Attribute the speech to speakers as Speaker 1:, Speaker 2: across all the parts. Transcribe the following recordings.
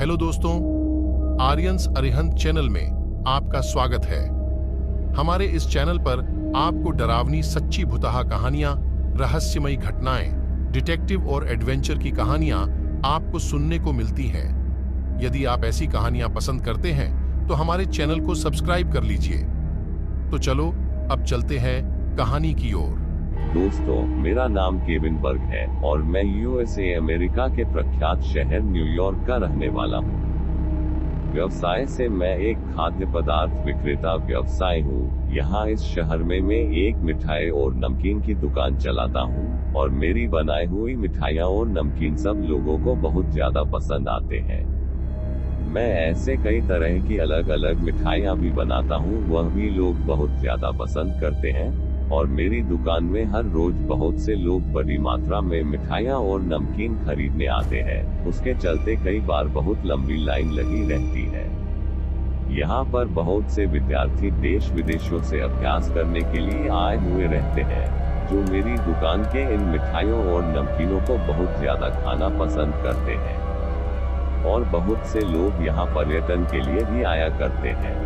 Speaker 1: Hello दोस्तों, Aryans Arihant channel में आपका स्वागत है। हमारे इस चैनल पर आपको डरावनी सच्ची भुतहा कहानियां, रहस्यमयी घटनाएं, डिटेक्टिव और एडवेंचर की कहानियां आपको सुनने को मिलती हैं। यदि आप ऐसी कहानियां पसंद करते हैं तो हमारे चैनल को सब्सक्राइब कर लीजिए। तो चलो अब चलते हैं कहानी की ओर।
Speaker 2: दोस्तों, मेरा नाम केविन बर्ग है और मैं यूएसए अमेरिका के प्रख्यात शहर न्यूयॉर्क का रहने वाला हूँ। व्यवसाय से मैं एक खाद्य पदार्थ विक्रेता व्यवसाय हूँ। यहाँ इस शहर में मैं एक मिठाई और नमकीन की दुकान चलाता हूँ और मेरी बनाई हुई मिठाइयाँ और नमकीन सब लोगों को बहुत ज्यादा पसंद आते हैं। मैं ऐसे कई तरह की अलग अलग मिठाइयाँ भी बनाता हूँ, वह भी लोग बहुत ज्यादा पसंद करते हैं और मेरी दुकान में हर रोज बहुत से लोग बड़ी मात्रा में मिठाइयाँ और नमकीन खरीदने आते हैं। उसके चलते कई बार बहुत लंबी लाइन लगी रहती है। यहाँ पर बहुत से विद्यार्थी देश विदेशों से अभ्यास करने के लिए आए हुए रहते हैं, जो मेरी दुकान के इन मिठाइयों और नमकीनों को बहुत ज्यादा खाना पसंद करते हैं। और बहुत से लोग यहाँ पर्यटन के लिए भी आया करते हैं।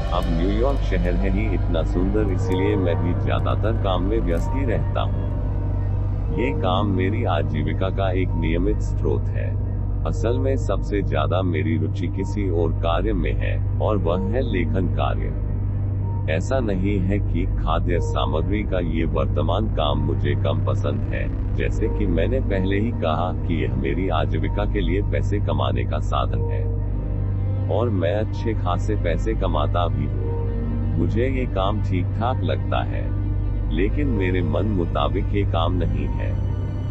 Speaker 2: अब न्यूयॉर्क शहर है ही इतना सुंदर, इसलिए मैं भी ज्यादातर काम में व्यस्त ही रहता हूँ। ये काम मेरी आजीविका का एक नियमित स्रोत है। असल में सबसे ज्यादा मेरी रुचि किसी और कार्य में है और वह है लेखन कार्य। ऐसा नहीं है कि खाद्य सामग्री का ये वर्तमान काम मुझे कम पसंद है। जैसे कि मैंने पहले ही कहा कि यह मेरी आजीविका के लिए पैसे कमाने का साधन है और मैं अच्छे खासे पैसे कमाता भी हूँ। मुझे ये काम ठीक ठाक लगता है, लेकिन मेरे मन मुताबिक ये काम नहीं है।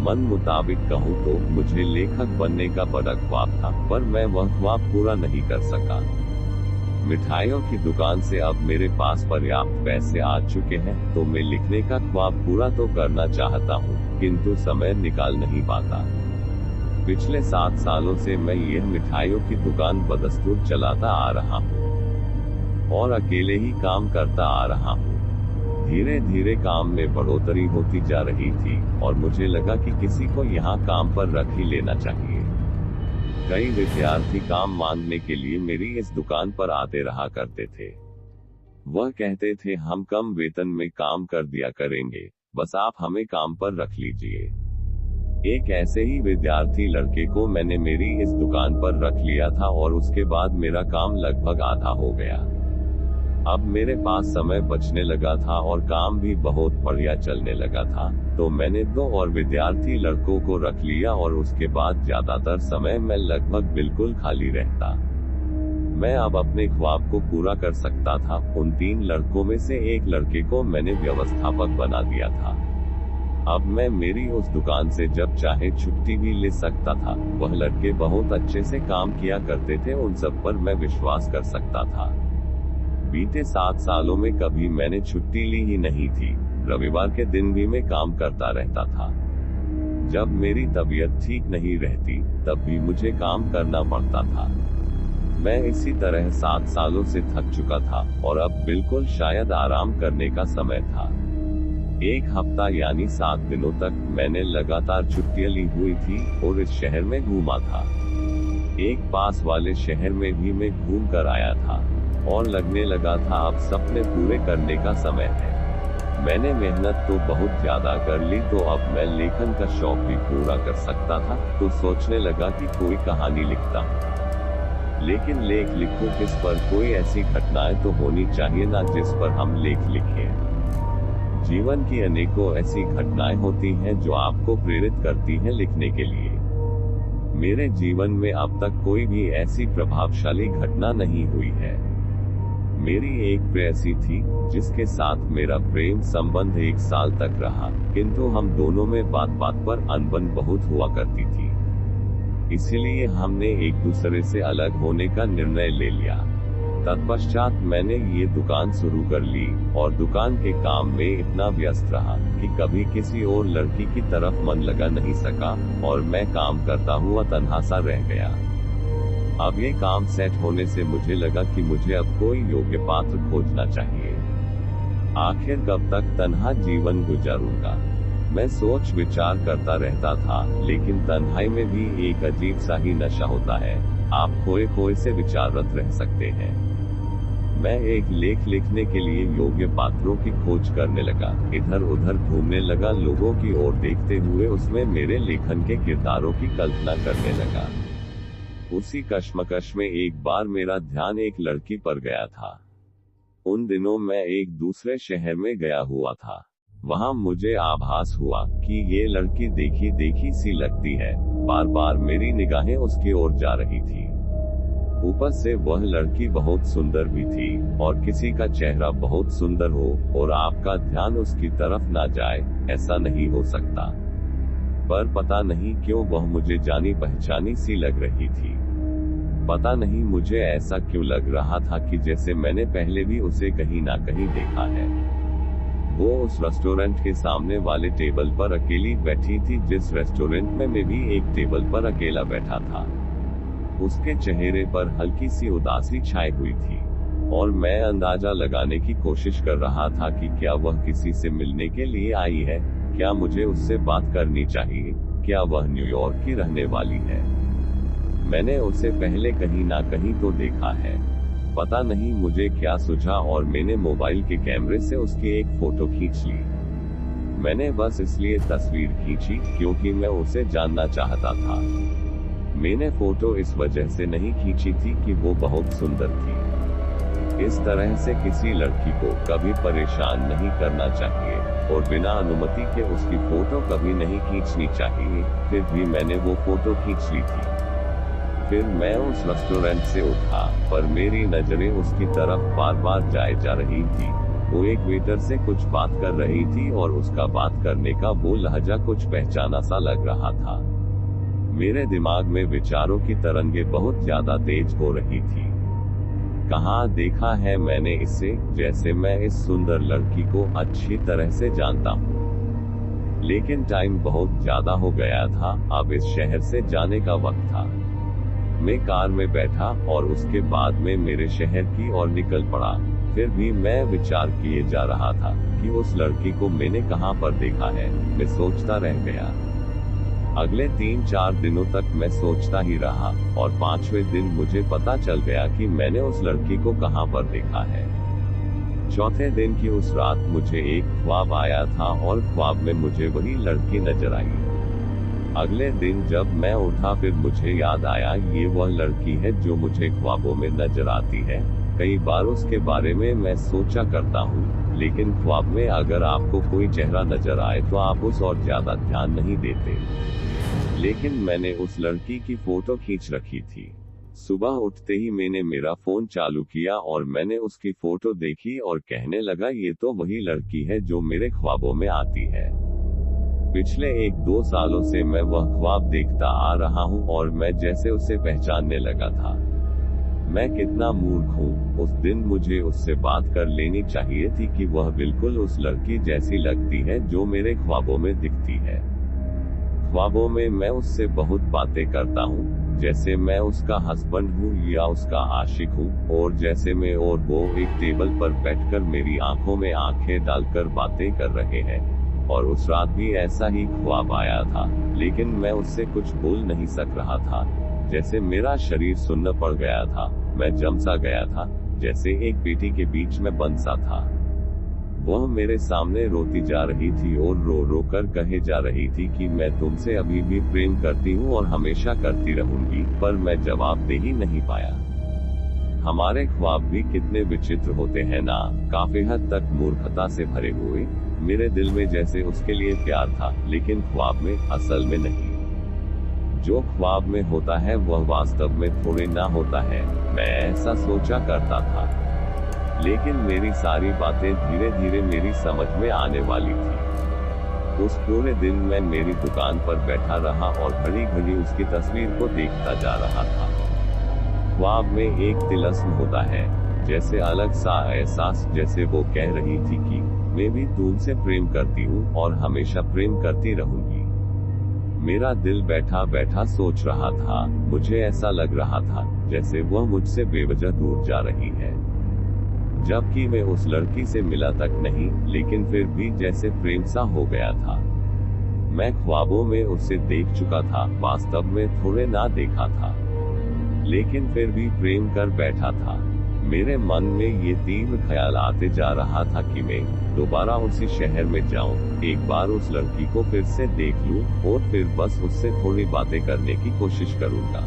Speaker 2: मन मुताबिक कहूँ तो मुझे लेखक बनने का बड़ा ख्वाब था, पर मैं वह ख्वाब पूरा नहीं कर सका। मिठाइयों की दुकान से अब मेरे पास पर्याप्त पैसे आ चुके हैं, तो मैं लिखने का ख्वाब पूरा तो करना चाहता हूँ, किंतु समय निकाल नहीं पाता। पिछले 7 सालों से मैं यह मिठाइयों की दुकान बदस्तूर चलाता आ रहा हूँ और अकेले ही काम करता आ रहा हूँ। धीरे धीरे काम में बढ़ोतरी होती जा रही थी और मुझे लगा कि किसी को यहाँ काम पर रख ही लेना चाहिए। कई विद्यार्थी काम मांगने के लिए मेरी इस दुकान पर आते रहा करते थे। वह कहते थे, हम कम वेतन में काम कर दिया करेंगे, बस आप हमें काम पर रख लीजिए। एक ऐसे ही विद्यार्थी लड़के को मैंने मेरी इस दुकान पर रख लिया था और उसके बाद मेरा काम लगभग आधा हो गया। अब मेरे पास समय बचने लगा था और काम भी बहुत बढ़िया चलने लगा था, तो मैंने 2 और विद्यार्थी लड़कों को रख लिया और उसके बाद ज्यादातर समय मैं लगभग बिल्कुल खाली रहता। मैं अब अपने ख्वाब को पूरा कर सकता था। उन 3 लड़कों में से एक लड़के को मैंने व्यवस्थापक बना दिया था। अब मैं मेरी उस दुकान से जब चाहे छुट्टी भी ले सकता था। वह लड़के बहुत अच्छे से काम किया करते थे, उन सब पर मैं विश्वास कर सकता था। बीते 7 सालों में कभी मैंने छुट्टी ली ही नहीं थी। रविवार के दिन भी मैं काम करता रहता था। जब मेरी तबीयत ठीक नहीं रहती, तब भी मुझे काम करना पड़ता था। मैं इसी तरह 7 सालों से थक चुका था और अब बिल्कुल शायद आराम करने का समय था। 1 हफ्ता यानी 7 दिनों तक मैंने लगातार छुट्टियां ली हुई थी और इस शहर में घूमा था। एक पास वाले शहर में भी मैं घूम कर आया था और लगने लगा था अब सपने पूरे करने का समय है। मैंने मेहनत तो बहुत ज्यादा कर ली, तो अब मैं लेखन का शौक भी पूरा कर सकता था। तो सोचने लगा कि कोई कहानी लिखता हूँ, लेकिन लेख लिखूं किस पर? कोई ऐसी घटनाएं तो होनी चाहिए ना जिस पर हम लेख लिखें। जीवन की अनेकों ऐसी घटनाएं होती हैं जो आपको प्रेरित करती हैं लिखने के लिए। मेरे जीवन में अब तक कोई भी ऐसी प्रभावशाली घटना नहीं हुई है। मेरी एक प्रेयसी थी जिसके साथ मेरा प्रेम संबंध 1 साल तक रहा, किंतु हम दोनों में बात बात पर अनबन बहुत हुआ करती थी। इसलिए हमने एक दूसरे से अलग होने का निर्णय ले लिया। तत्पश्चात मैंने ये दुकान शुरू कर ली और दुकान के काम में इतना व्यस्त रहा कि कभी किसी और लड़की की तरफ मन लगा नहीं सका और मैं काम करता हुआ तन्हा सा रह गया। अब ये काम सेट होने से मुझे लगा कि मुझे अब कोई योग्य पात्र खोजना चाहिए। आखिर कब तक तन्हा जीवन गुजारूंगा? मैं सोच विचार करता रहता था, लेकिन तन्हाई में भी एक अजीब सा ही नशा होता है। आप खोए खोए से विचाररत रह सकते हैं। मैं एक लेख लिखने के लिए योग्य पात्रों की खोज करने लगा, इधर उधर घूमने लगा, लोगों की ओर देखते हुए उसमें मेरे लेखन के किरदारों की कल्पना करने लगा। उसी कश्मकश में एक बार मेरा ध्यान एक लड़की पर गया था। उन दिनों मैं एक दूसरे शहर में गया हुआ था। वहां मुझे आभास हुआ कि ये लड़की देखी देखी सी लगती है। बार बार मेरी निगाहें उसकी ओर जा रही थी। ऊपर से वह लड़की बहुत सुंदर भी थी, और किसी का चेहरा बहुत सुंदर हो और आपका ध्यान उसकी तरफ ना जाए, ऐसा नहीं हो सकता। पर पता नहीं क्यों वह मुझे जानी पहचानी सी लग रही थी। पता नहीं मुझे ऐसा क्यों लग रहा था कि जैसे मैंने पहले भी उसे कहीं ना कहीं देखा है। वो उस रेस्टोरेंट के सामने वाले टेबल पर अकेली बैठी थी, जिस रेस्टोरेंट में मैं भी एक टेबल पर अकेला बैठा था। उसके चेहरे पर हल्की सी उदासी छाई हुई थी, और मैं अंदाजा लगाने की कोशिश कर रहा था कि क्या वह किसी से मिलने के लिए आई है, क्या मुझे उससे बात करनी चाहिए, क्या वह न्यूयॉर्क की रहने वाली है। मैंने उसे पहले कहीं ना कहीं तो देखा है। पता नहीं मुझे क्या सूझा और मैंने मोबाइल के कैमरे से उसकी एक फोटो खींच ली। मैंने बस इसलिए तस्वीर खींची क्योंकि मैं उसे जानना चाहता था। मैंने फोटो इस वजह से नहीं खींची थी कि वो बहुत सुंदर थी। इस तरह से किसी लड़की को कभी परेशान नहीं करना चाहिए, और बिना अनुमति के उसकी फोटो कभी नहीं खींचनी चाहिए। फिर भी मैंने वो फोटो खींच ली थी। फिर मैं उस रेस्टोरेंट से उठा, पर मेरी नजरें उसकी तरफ बार बार जाए जा रही थी। वो एक वेटर से कुछ बात कर रही थी और उसका बात करने का वो लहजा कुछ पहचाना सा लग रहा था। मेरे दिमाग में विचारों की तरंगे बहुत ज्यादा तेज हो रही थी। कहाँ देखा है मैंने इसे, जैसे मैं इस सुंदर लड़की को अच्छी तरह से जानता हूँ। लेकिन टाइम बहुत ज्यादा हो गया था, अब इस शहर से जाने का वक्त था। मैं कार में बैठा और उसके बाद में मेरे शहर की ओर निकल पड़ा। फिर भी मैं विचार किए जा रहा था कि उस लड़की को मैंने कहां पर देखा है। मैं सोचता रह गया। अगले 3-4 दिनों तक मैं सोचता ही रहा, और 5वें दिन मुझे पता चल गया कि मैंने उस लड़की को कहां पर देखा है। चौथे दिन की उस रात मुझे एक ख्वाब आया था, और ख्वाब में मुझे वही लड़की नजर आई। अगले दिन जब मैं उठा, फिर मुझे याद आया ये वह लड़की है जो मुझे ख्वाबों में नजर आती है। कई बार उसके बारे में मैं सोचा करता हूँ, लेकिन ख्वाब में अगर आपको कोई चेहरा नजर आए तो आप उस और ज्यादा ध्यान नहीं देते। लेकिन मैंने उस लड़की की फोटो खींच रखी थी। सुबह उठते ही मैंने मेरा फोन चालू किया और मैंने उसकी फोटो देखी और कहने लगा, ये तो वही लड़की है जो मेरे ख्वाबों में आती है। पिछले 1-2 सालों से मैं वह ख्वाब देखता आ रहा हूँ और मैं जैसे उसे पहचानने लगा था। मैं कितना मूर्ख हूँ। उस दिन मुझे उससे बात कर लेनी चाहिए थी कि वह बिल्कुल उस लड़की जैसी लगती है जो मेरे ख्वाबों में दिखती है। ख्वाबों में मैं उससे बहुत बातें करता हूँ, जैसे मैं उसका हस्बैंड हूँ या उसका आशिक हूँ, और जैसे मैं और वो एक टेबल पर बैठकर मेरी आंखों में आंखें डालकर बातें कर रहे हैं। और उस रात भी ऐसा ही ख्वाब आया था, लेकिन मैं उससे कुछ बोल नहीं सक रहा था। जैसे मेरा शरीर सुन्न पड़ गया था, मैं जम सा गया था, जैसे एक पेटी के बीच में बंद सा था। वह मेरे सामने रोती जा रही थी और रो रो कर कहे जा रही थी कि मैं तुमसे अभी भी प्रेम करती हूँ और हमेशा करती रहूंगी, पर मैं जवाब दे ही नहीं पाया। हमारे ख्वाब भी कितने विचित्र होते हैं ना, काफी हद तक मूर्खता से भरे हुए। मेरे दिल में जैसे उसके लिए प्यार था, लेकिन ख्वाब में, असल में नहीं। जो ख्वाब में होता है वह वास्तव में थोड़े ना होता है, मैं ऐसा सोचा करता था। लेकिन मेरी सारी बातें धीरे धीरे मेरी समझ में आने वाली थी। उस पूरे दिन मैं मेरी दुकान पर बैठा रहा और घड़ी घड़ी उसकी तस्वीर को देखता जा रहा था। ख्वाब में एक तिलस्म होता है, जैसे अलग सा एहसास, जैसे वो कह रही थी कि मैं भी तुमसे प्रेम करती हूँ और हमेशा प्रेम करती रहूंगी। मेरा दिल बैठा बैठा सोच रहा था। मुझे ऐसा लग रहा था जैसे वह मुझसे बेवजह दूर जा रही है, जबकि मैं उस लड़की से मिला तक नहीं, लेकिन फिर भी जैसे प्रेम सा हो गया था। मैं ख्वाबों में उसे देख चुका था, वास्तव में थोड़े ना देखा था। लेकिन फिर भी प्रेम कर बैठा था। मेरे मन में ये तीव्र ख्याल आते जा रहा था कि मैं दोबारा उसी शहर में जाऊं, एक बार उस लड़की को फिर से देख लूं और फिर बस उससे थोड़ी बातें करने की कोशिश करूंगा।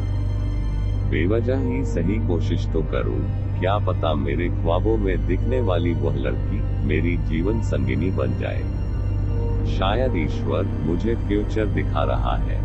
Speaker 2: बेवजह ही सही कोशिश तो करूं, क्या पता मेरे ख्वाबों में दिखने वाली वह लड़की मेरी जीवन संगिनी बन जाए। शायद ईश्वर मुझे फ्यूचर दिखा रहा है।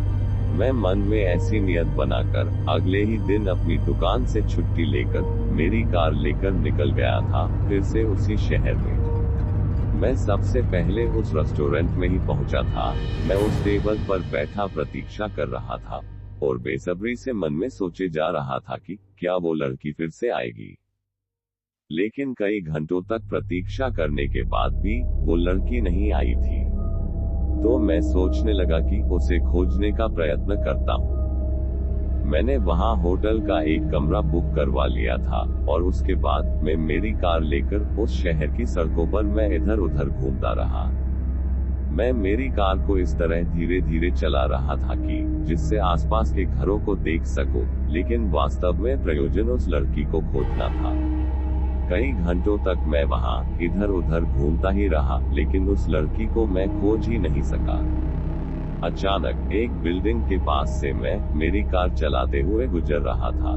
Speaker 2: मैं मन में ऐसी नियत बनाकर अगले ही दिन अपनी दुकान से छुट्टी लेकर मेरी कार लेकर निकल गया था, फिर से उसी शहर में। मैं सबसे पहले उस रेस्टोरेंट में ही पहुंचा था। मैं उस टेबल पर बैठा प्रतीक्षा कर रहा था और बेसब्री से मन में सोचे जा रहा था कि क्या वो लड़की फिर से आएगी। लेकिन कई घंटों तक प्रतीक्षा करने के बाद भी वो लड़की नहीं आई थी। तो मैं सोचने लगा कि उसे खोजने का प्रयत्न करता हूँ। मैंने वहां होटल का एक कमरा बुक करवा लिया था और उसके बाद मैं मेरी कार लेकर उस शहर की सड़कों पर मैं इधर उधर घूमता रहा। मैं मेरी कार को इस तरह धीरे धीरे चला रहा था कि जिससे आसपास के घरों को देख सकूं, लेकिन वास्तव में प्रयोजन उस लड़की को खोजना था। कई घंटों तक मैं वहां इधर उधर घूमता ही रहा, लेकिन उस लड़की को मैं खोज ही नहीं सका। अचानक एक बिल्डिंग के पास से मैं मेरी कार चलाते हुए गुजर रहा था।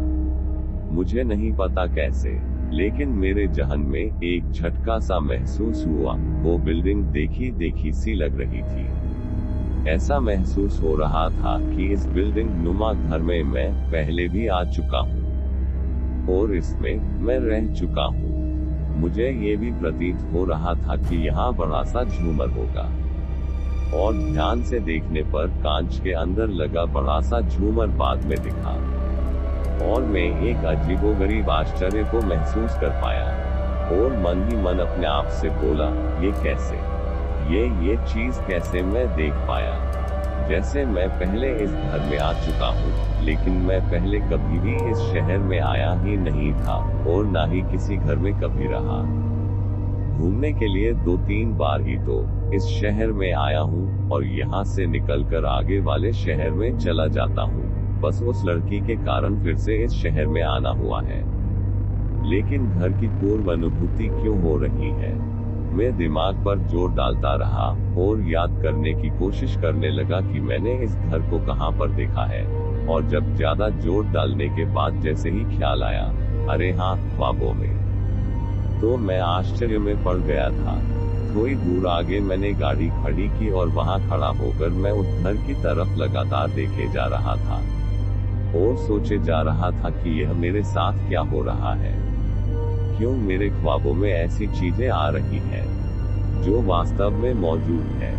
Speaker 2: मुझे नहीं पता कैसे, लेकिन मेरे जहन में एक झटका सा महसूस हुआ। वो बिल्डिंग देखी देखी सी लग रही थी। ऐसा महसूस हो रहा था कि इस बिल्डिंग नुमा घर में मैं पहले भी आ चुका हूँ और इसमें मैं रह चुका हूँ। मुझे ये भी प्रतीत हो रहा था कि यहाँ बड़ा सा झूमर होगा और ध्यान से देखने पर कांच के अंदर लगा बड़ा सा झूमर बाद में दिखा और मैं एक अजीबोगरीब आश्चर्य को महसूस कर पाया और मन ही मन अपने आप से बोला, ये कैसे, ये चीज कैसे मैं देख पाया। जैसे मैं पहले इस घर में आ चुका हूँ, लेकिन मैं पहले कभी भी इस शहर में आया ही नहीं था और ना ही किसी घर में कभी रहा। घूमने के लिए 2-3 बार ही तो इस शहर में आया हूँ और यहाँ से निकलकर आगे वाले शहर में चला जाता हूँ। बस उस लड़की के कारण फिर से इस शहर में आना हुआ है। लेकिन घर की पूर्व अनुभूति क्यों हो रही है? मैं दिमाग पर जोर डालता रहा और याद करने की कोशिश करने लगा कि मैंने इस घर को कहाँ पर देखा है। और जब ज्यादा जोर डालने के बाद जैसे ही ख्याल आया, अरे हाँ, ख्वाबों में, तो मैं आश्चर्य में पड़ गया था। थोड़ी दूर आगे मैंने गाड़ी खड़ी की और वहां खड़ा होकर मैं उस घर की तरफ लगातार देखे जा रहा था और सोचे जा रहा था कि यह मेरे साथ क्या हो रहा है। क्यों मेरे ख्वाबों में ऐसी चीजें आ रही हैं जो वास्तव में मौजूद है।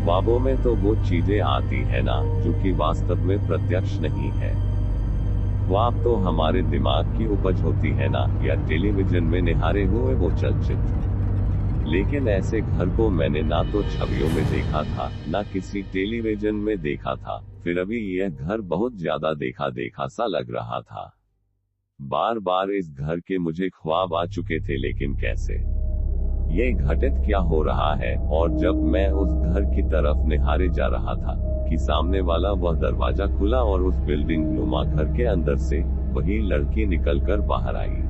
Speaker 2: ख्वाबों में तो वो चीजें आती है ना जो कि वास्तव में प्रत्यक्ष नहीं है। ख्वाब तो हमारे दिमाग की उपज होती है ना, या टेलीविजन में निहारे हुए वो चलचित्र। लेकिन ऐसे घर को मैंने ना तो छवियों में देखा था, ना किसी टेलीविजन में देखा था। फिर अभी यह घर बहुत ज्यादा देखा सा लग रहा था। बार बार इस घर के मुझे ख्वाब आ चुके थे, लेकिन कैसे, ये घटित क्या हो रहा है? और जब मैं उस घर की तरफ निहारे जा रहा था कि सामने वाला वह दरवाजा खुला और उस बिल्डिंग नुमा घर के अंदर से वही लड़की निकलकर बाहर आई।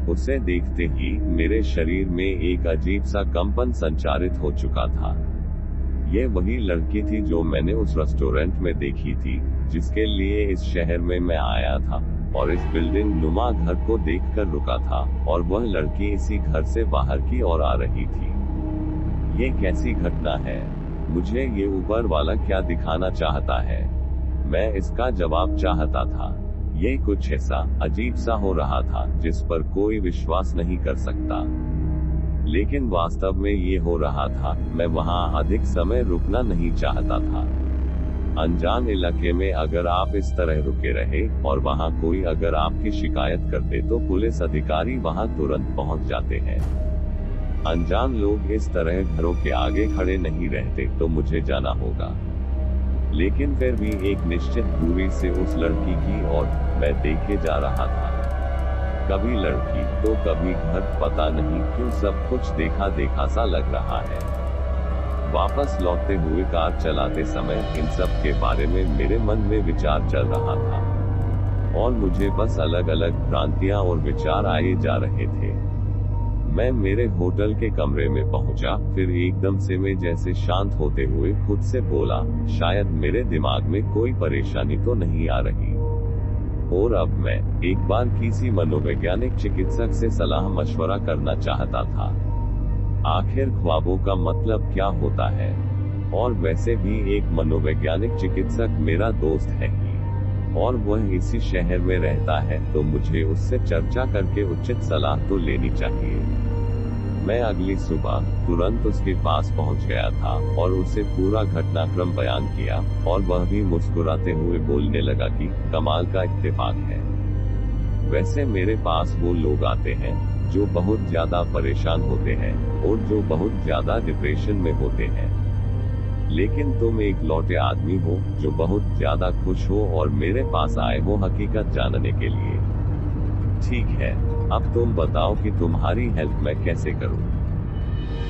Speaker 2: उसे देखते ही मेरे शरीर में एक अजीब सा कंपन संचारित हो चुका था। ये वही लड़की थी जो मैंने उस रेस्टोरेंट में देखी थी, जिसके लिए इस शहर में मैं आया था और इस बिल्डिंग नुमा घर को देखकर रुका था, और वह लड़की इसी घर से बाहर की ओर आ रही थी। ये कैसी घटना है? मुझे ये ऊपर वाला क्या दिखाना चाहता है? मैं इसका जवाब चाहता था। ये कुछ ऐसा अजीब सा हो रहा था जिस पर कोई विश्वास नहीं कर सकता, लेकिन वास्तव में ये हो रहा था। मैं वहां अधिक समय रुकना नहीं चाहता था। अनजान इलाके में अगर आप इस तरह रुके रहे और वहां कोई अगर आपकी शिकायत करते तो पुलिस अधिकारी वहां तुरंत पहुंच जाते हैं। अनजान लोग इस तरह घरों के आगे खड़े नहीं रहते, तो मुझे जाना होगा। लेकिन फिर भी एक निश्चित दूरी से उस लड़की की ओर मैं देखे जा रहा था। कभी लड़की तो कभी घर, पता नहीं क्यों सब कुछ देखा सा लग रहा है। वापस लौटते हुए कार चलाते समय इन सब के बारे में मेरे मन में विचार चल रहा था। और मुझे बस अलग अलग भ्रांतियां और विचार आए जा रहे थे। मैं मेरे होटल के कमरे में पहुंचा, फिर एकदम से मैं जैसे शांत होते हुए खुद से बोला, शायद मेरे दिमाग में कोई परेशानी तो नहीं आ रही। और अब मैं एक बार किसी मनोवैज्ञानिक चिकित्सक से सलाह मशवरा करना चाहता था। आखिर ख्वाबों का मतलब क्या होता है? और वैसे भी एक मनोवैज्ञानिक चिकित्सक मेरा दोस्त है ही, और वह इसी शहर में रहता है, तो मुझे उससे चर्चा करके उचित सलाह तो लेनी चाहिए। मैं अगली सुबह तुरंत उसके पास पहुंच गया था और उसे पूरा घटनाक्रम बयान किया, और वह भी मुस्कुराते हुए बोलने लगा कि कमाल का इत्तेफाक है। वैसे मेरे पास वो लोग आते हैं जो बहुत ज्यादा परेशान होते हैं और जो बहुत ज्यादा डिप्रेशन में होते हैं, लेकिन तुम एक लौटे आदमी हो जो बहुत ज्यादा खुश हो और मेरे पास आए हो हकीकत जानने के लिए। ठीक है, अब तुम बताओ कि तुम्हारी हेल्प मैं कैसे करूं?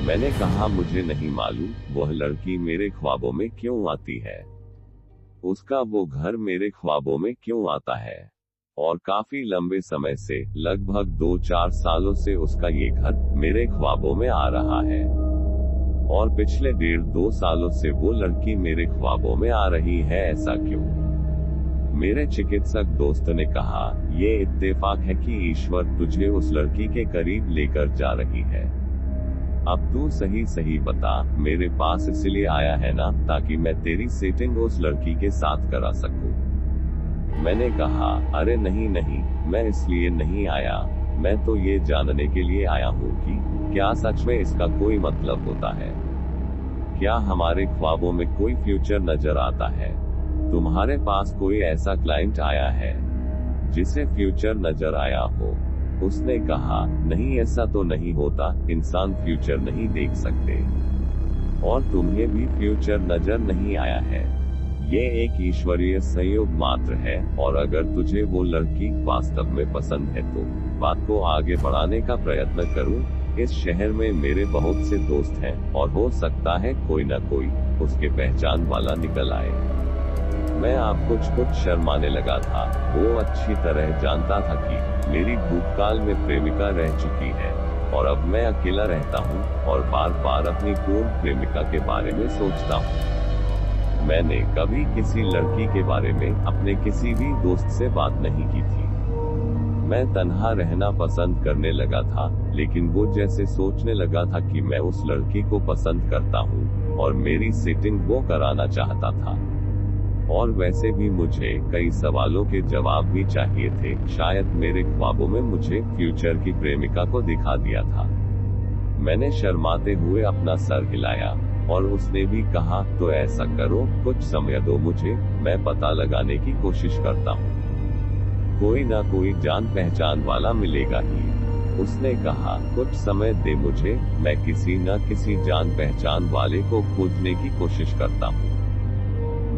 Speaker 2: मैंने कहा, मुझे नहीं मालूम वह लड़की मेरे ख्वाबों में क्यों आती है, उसका वो घर मेरे ख्वाबों में क्यों आता है, और काफी लंबे समय से, लगभग 2-4 सालों से उसका ये घर मेरे ख्वाबों में आ रहा है, और पिछले 1.5-2 सालों से वो लड़की मेरे ख्वाबों में आ रही है, ऐसा क्यों? मेरे चिकित्सक दोस्त ने कहा, ये इत्तेफाक है कि ईश्वर तुझे उस लड़की के करीब लेकर जा रही है। अब तू सही सही बता, मेरे पास इसलिए आया है ना, ताकि मैं तेरी सेटिंग उस लड़की के साथ करा सकूं? मैंने कहा, अरे नहीं नहीं, मैं इसलिए नहीं आया, मैं तो ये जानने के लिए आया हूँ कि क्या सच में इसका कोई मतलब होता है? क्या हमारे ख्वाबों में कोई फ्यूचर नजर आता है? तुम्हारे पास कोई ऐसा क्लाइंट आया है जिसे फ्यूचर नजर आया हो? उसने कहा, नहीं, ऐसा तो नहीं होता, इंसान फ्यूचर नहीं देख सकते, और तुम्हें भी फ्यूचर नजर नहीं आया है। ये एक ईश्वरीय संयोग मात्र है, और अगर तुझे वो लड़की वास्तव में पसंद है तो बात को आगे बढ़ाने का प्रयत्न करूं। इस शहर में मेरे बहुत से दोस्त हैं, और हो सकता है कोई न कोई उसके पहचान वाला निकल आए। मैं आप कुछ शर्माने लगा था। वो अच्छी तरह जानता था कि मेरी भूतकाल में प्रेमिका रह चुकी है, और अब मैं अकेला रहता हूँ और बार बार अपनी पूर्व प्रेमिका के बारे में सोचता हूँ। मैंने कभी किसी लड़की के बारे में अपने किसी भी दोस्त से बात नहीं की थी। मैं तन्हा रहना पसंद करने लगा था, लेकिन वो जैसे सोचने लगा था कि मैं उस लड़की को पसंद करता हूँ और मेरी सेटिंग वो कराना चाहता था। और वैसे भी मुझे कई सवालों के जवाब भी चाहिए थे। शायद मेरे ख्वाबों में मुझे फ्यूचर की प्रेमिका को दिखा दिया था। मैंने शर्माते हुए अपना सर हिलाया, और उसने भी कहा, तो ऐसा करो, कुछ समय दो मुझे, मैं पता लगाने की कोशिश करता हूँ, कोई ना कोई जान पहचान वाला मिलेगा ही। उसने कहा, कुछ समय दे मुझे, मैं किसी न किसी जान पहचान वाले को खोजने की कोशिश करता हूँ।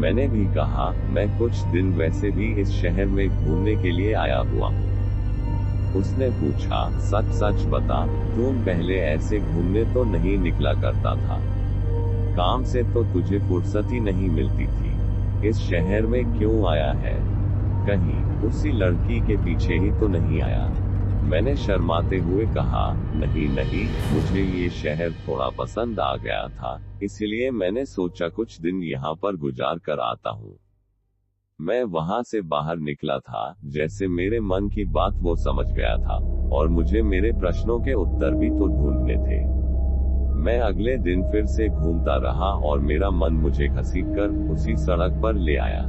Speaker 2: मैंने भी कहा, मैं कुछ दिन वैसे भी इस शहर में घूमने के लिए आया हुआ हूँ। उसने पूछा, सच सच बता, तुम पहले ऐसे घूमने तो नहीं निकला करता था? काम से तो तुझे फुर्सत ही नहीं मिलती थी, इस शहर में क्यों आया है? कहीं उसी लड़की के पीछे ही तो नहीं आया? मैंने शर्माते हुए कहा, नहीं नहीं, मुझे ये शहर थोड़ा पसंद आ गया था, इसलिए मैंने सोचा कुछ दिन यहाँ पर गुजार कर आता हूँ। मैं वहां से बाहर निकला था जैसे मेरे मन की बात वो समझ गया था, और मुझे मेरे प्रश्नों के उत्तर भी तो ढूंढने थे। मैं अगले दिन फिर से घूमता रहा, और मेरा मन मुझे घसीटकर उसी सड़क पर ले आया।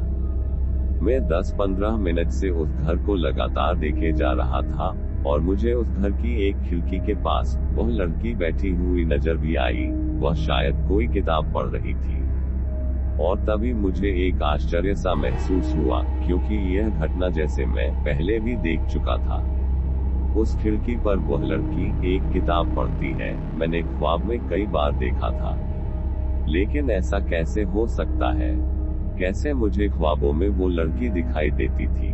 Speaker 2: मैं 10-15 मिनट से उस घर को लगातार देखे जा रहा था, और मुझे उस घर की एक खिड़की के पास वह लड़की बैठी हुई नजर भी आई। वह शायद कोई किताब पढ़ रही थी, और तभी मुझे एक आश्चर्य सा महसूस हुआ, क्योंकि यह घटना जैसे मैं पहले भी देख चुका था। उस खिड़की पर वह लड़की एक किताब पढ़ती है, मैंने ख्वाब में कई बार देखा था। लेकिन ऐसा कैसे हो सकता है? कैसे मुझे ख्वाबों में वो लड़की दिखाई देती थी?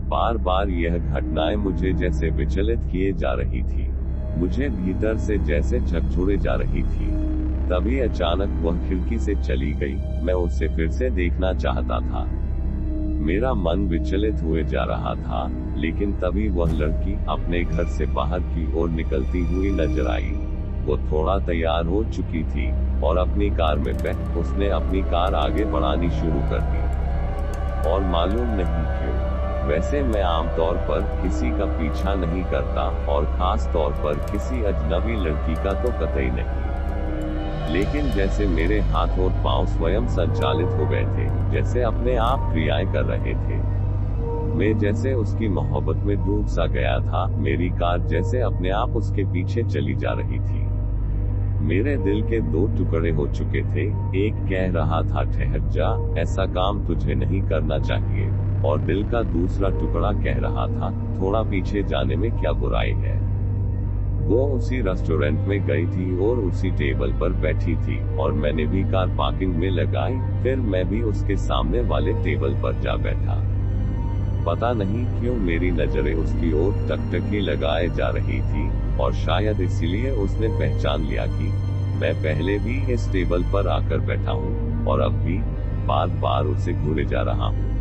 Speaker 2: बार बार यह घटनाएं मुझे जैसे विचलित किए जा रही थी, मुझे भीतर से जैसे झकझोरे जा रही थी। तभी अचानक वह खिड़की से चली गई। मैं उसे फिर से देखना चाहता था। मेरा मन विचलित हुए जा रहा था, लेकिन तभी वह लड़की अपने घर से बाहर की ओर निकलती हुई नजर आई। वो थोड़ा तैयार हो चुकी थी और अपनी कार में बैठ उसने अपनी कार आगे बढ़ानी शुरू कर दी। और मालूम नहीं क्यों, वैसे मैं आमतौर पर किसी का पीछा नहीं करता, और खास तौर पर किसी अजनबी लड़की का तो कतई नहीं। लेकिन जैसे मेरे हाथ और पांव स्वयं संचालित हो गए थे, जैसे अपने आप क्रियाएं कर रहे थे। मैं जैसे उसकी मोहब्बत में डूब सा गया था। मेरी कार जैसे अपने आप उसके पीछे चली जा रही थी। मेरे दिल के दो टुकड़े हो चुके थे। एक कह रहा था ठहर जा, ऐसा काम तुझे नहीं करना चाहिए, और दिल का दूसरा टुकड़ा कह रहा था थोड़ा पीछे जाने में क्या बुराई है। वो उसी रेस्टोरेंट में गई थी और उसी टेबल पर बैठी थी, और मैंने भी कार पार्किंग में लगाई। फिर मैं भी उसके सामने वाले टेबल पर जा बैठा। पता नहीं क्यों मेरी नजरें उसकी ओर टकटकी लगाए जा रही थी, और शायद इसीलिए उसने पहचान लिया कि मैं पहले भी इस टेबल पर आकर बैठा हूँ, और अब भी बार बार उसे घूरे जा रहा हूँ।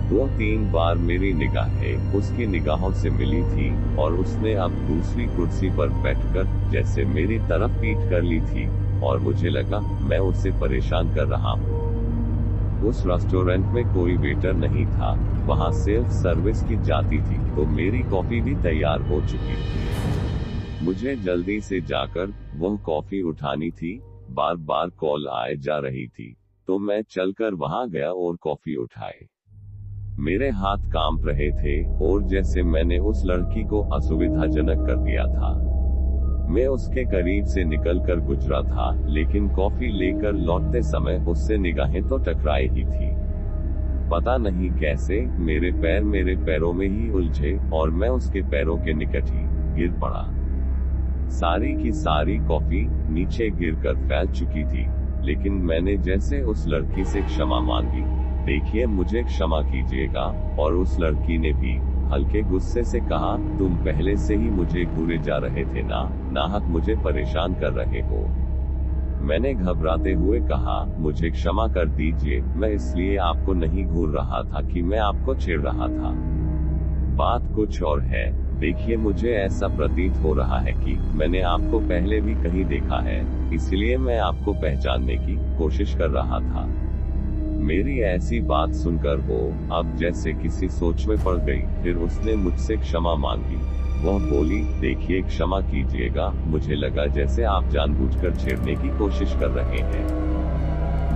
Speaker 2: 2-3 बार मेरी निगाहें उसकी निगाहों से मिली थी, और उसने अब दूसरी कुर्सी पर बैठकर जैसे मेरी तरफ पीठ कर ली थी, और मुझे लगा मैं उसे परेशान कर रहा हूँ। उस रेस्टोरेंट में कोई वेटर नहीं था, वहां सेल्फ सर्विस की जाती थी, तो मेरी कॉफी भी तैयार हो चुकी थी। मुझे जल्दी से जाकर वह कॉफी उठानी थी। बार बार कॉल आए जा रही थी, तो मैं चलकर वहां गया और कॉफी उठाए। मेरे हाथ कांप रहे थे, और जैसे मैंने उस लड़की को असुविधाजनक कर दिया था। मैं उसके करीब से निकलकर गुजरा था, लेकिन कॉफी लेकर लौटते समय उससे निगाहें तो टकराई ही थी। पता नहीं कैसे मेरे पैर मेरे पैरों में ही उलझे, और मैं उसके पैरों के निकट ही गिर पड़ा। सारी की सारी कॉफी नीचे गिरकर फैल चुकी थी, लेकिन मैंने जैसे उस लड़की से क्षमा मांगी, देखिए मुझे क्षमा कीजिएगा, और उस लड़की ने भी हल्के गुस्से से कहा, तुम पहले से ही मुझे घूरे जा रहे थे ना, नाहक मुझे परेशान कर रहे हो। मैंने घबराते हुए कहा, मुझे क्षमा कर दीजिए, मैं इसलिए आपको नहीं घूर रहा था कि मैं आपको छेड़ रहा था। बात कुछ और है। देखिए मुझे ऐसा प्रतीत हो रहा है कि मैंने आपको पहले भी कहीं देखा है, इसलिए मैं आपको पहचानने की कोशिश कर रहा था। मेरी ऐसी बात सुनकर वो अब जैसे किसी सोच में पड़ गई। फिर उसने मुझसे क्षमा मांगी। वह बोली, देखिए क्षमा कीजिएगा, मुझे लगा जैसे आप जानबूझकर छेड़ने की कोशिश कर रहे हैं।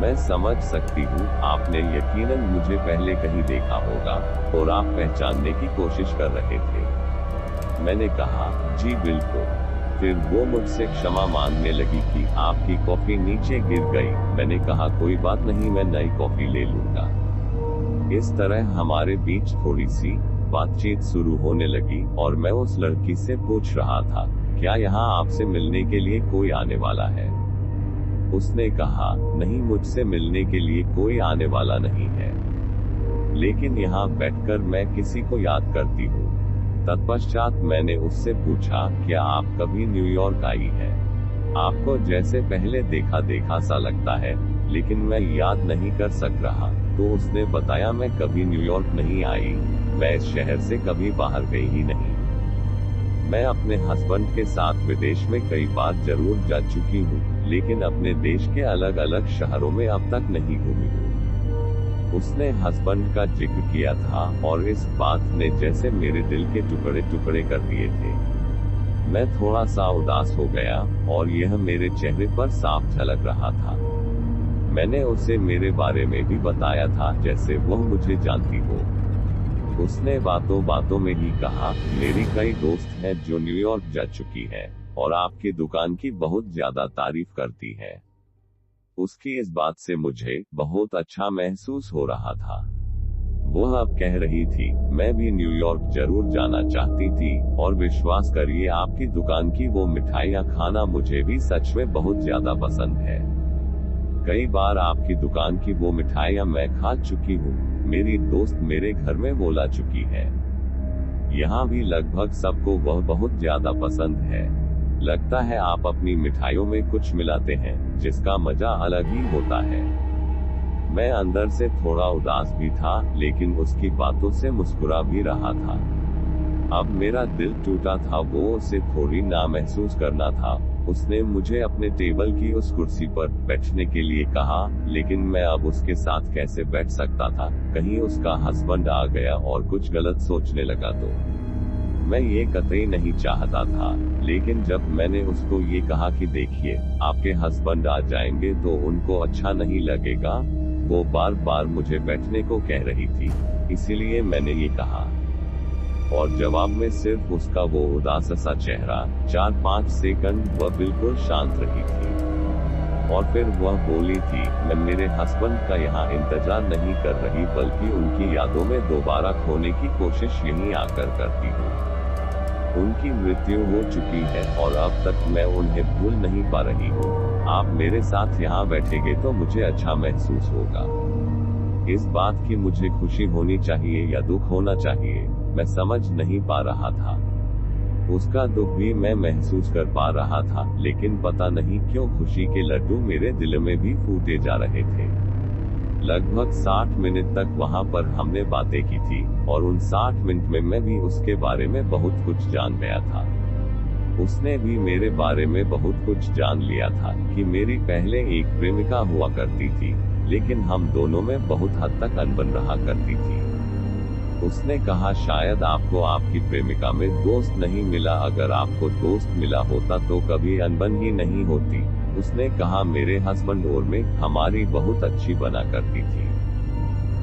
Speaker 2: मैं समझ सकती हूँ, आपने यकीनन मुझे पहले कहीं देखा होगा, और आप पहचानने की कोशिश कर रहे थे। मैंने कहा, जी बिल्कुल। फिर वो मुझसे क्षमा मांगने लगी कि आपकी कॉफी नीचे गिर गई। मैंने कहा, कोई बात नहीं, मैं नई कॉफी ले लूंगा। इस तरह हमारे बीच थोड़ी सी बातचीत शुरू होने लगी, और मैं उस लड़की से पूछ रहा था, क्या यहाँ आपसे मिलने के लिए कोई आने वाला है? उसने कहा, नहीं, मुझसे मिलने के लिए कोई आने वाला नहीं है, लेकिन यहाँ बैठकर मैं किसी को याद करती हूँ। तत्पश्चात मैंने उससे पूछा, क्या आप कभी न्यूयॉर्क आई हैं? आपको जैसे पहले देखा देखा सा लगता है, लेकिन मैं याद नहीं कर सक रहा। तो उसने बताया, मैं कभी न्यूयॉर्क नहीं आई, मैं इस शहर से कभी बाहर गई ही नहीं। मैं अपने हस्बैंड के साथ विदेश में कई बार जरूर जा चुकी हूँ, लेकिन अपने देश के अलग अलग शहरों में अब तक नहीं घूमी हूँ। उसने हस्बैंड का जिक्र किया था, और इस बात ने जैसे मेरे दिल के टुकड़े टुकड़े कर दिए थे। मैं थोड़ा सा उदास हो गया, और यह मेरे चेहरे पर साफ झलक रहा था। मैंने उसे मेरे बारे में भी बताया था, जैसे वह मुझे जानती हो। उसने बातों बातों में ही कहा, मेरी कई दोस्त हैं जो न्यूयॉर्क जा चुकी है, और आपकी दुकान की बहुत ज्यादा तारीफ करती है। उसकी इस बात से मुझे बहुत अच्छा महसूस हो रहा था। वह अब कह रही थी, मैं भी न्यूयॉर्क जरूर जाना चाहती थी, और विश्वास करिए आपकी दुकान की वो मिठाइयाँ खाना मुझे भी सच में बहुत ज्यादा पसंद है। कई बार आपकी दुकान की वो मिठाइयाँ मैं खा चुकी हूँ। मेरी दोस्त मेरे घर में वो ला चुकी है। यहाँ भी लगभग सबको वह बहुत ज्यादा पसंद है। लगता है आप अपनी मिठाइयों में कुछ मिलाते हैं, जिसका मजा अलग ही होता है। मैं अंदर से थोड़ा उदास भी था, लेकिन उसकी बातों से मुस्कुरा भी रहा था। अब मेरा दिल टूटा था, वो उसे थोड़ी ना महसूस करना था। उसने मुझे अपने टेबल की उस कुर्सी पर बैठने के लिए कहा, लेकिन मैं अब उसके साथ कैसे बैठ सकता था? कहीं उसका हस्बैंड आ गया और कुछ गलत सोचने लगा तो? मैं ये कतई नहीं चाहता था, लेकिन जब मैंने उसको ये कहा कि देखिए, आपके हस्बैंड आ जाएंगे तो उनको अच्छा नहीं लगेगा, वो बार बार मुझे बैठने को कह रही थी, इसीलिए मैंने ये कहा। और जवाब में सिर्फ उसका वो उदास सा चेहरा। 4-5 सेकंड वह बिल्कुल शांत रही थी, और फिर वह बोली थी, मैं मेरे हस्बैंड का यहाँ इंतजार नहीं कर रही, बल्कि उनकी यादों में दोबारा खोने की कोशिश यहीं आकर करती हूँ। उनकी मृत्यु हो चुकी है और अब तक मैं उन्हें भूल नहीं पा रही हूँ। आप मेरे साथ यहाँ बैठेंगे तो मुझे अच्छा महसूस होगा। इस बात की मुझे खुशी होनी चाहिए या दुख होना चाहिए, मैं समझ नहीं पा रहा था। उसका दुख भी मैं महसूस कर पा रहा था, लेकिन पता नहीं क्यों खुशी के लड्डू मेरे दिल में भी फूटे जा रहे थे। लगभग 60 मिनट तक वहां पर हमने बातें की थी, और उन 60 मिनट में मैं भी उसके बारे में बहुत कुछ जान गया था। उसने भी मेरे बारे में बहुत कुछ जान लिया था कि मेरी पहले एक प्रेमिका हुआ करती थी, लेकिन हम दोनों में बहुत हद तक अनबन रहा करती थी। उसने कहा, शायद आपको आपकी प्रेमिका में दोस्त नहीं मिला, अगर आपको दोस्त मिला होता तो कभी अनबन ही नहीं होती। उसने कहा, मेरे हस्बैंड और मैं हमारी बहुत अच्छी बना करती थी,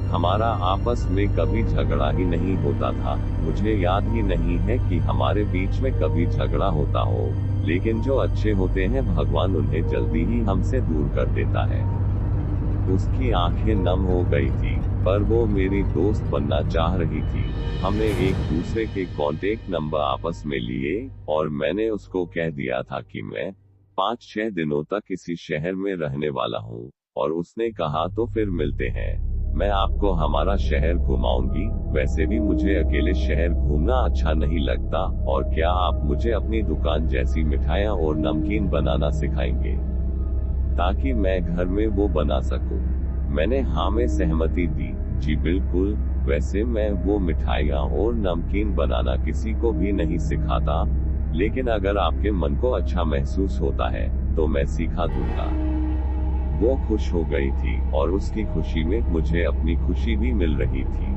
Speaker 2: हमारा आपस में कभी झगड़ा ही नहीं होता था। मुझे याद ही नहीं है कि हमारे बीच में कभी झगड़ा होता हो, लेकिन जो अच्छे होते हैं भगवान उन्हें जल्दी ही हमसे दूर कर देता है। उसकी आंखें नम हो गई थी, पर वो मेरी दोस्त बनना चाह रही थी। हमने एक दूसरे के कॉन्टेक्ट नंबर आपस में लिए, और मैंने उसको कह दिया था कि मैं 5-6 दिनों तक इसी शहर में रहने वाला हूँ, और उसने कहा तो फिर मिलते हैं, मैं आपको हमारा शहर घुमाऊंगी। वैसे भी मुझे अकेले शहर घूमना अच्छा नहीं लगता, और क्या आप मुझे अपनी दुकान जैसी मिठाइयाँ और नमकीन बनाना सिखाएंगे, ताकि मैं घर में वो बना सकूं? मैंने हाँ में सहमति दी। जी बिल्कुल, वैसे मैं वो मिठाइयाँ और नमकीन बनाना किसी को भी नहीं सिखाता, लेकिन अगर आपके मन को अच्छा महसूस होता है तो मैं सिखा दूंगा। वो खुश हो गई थी, और उसकी खुशी में मुझे अपनी खुशी भी मिल रही थी।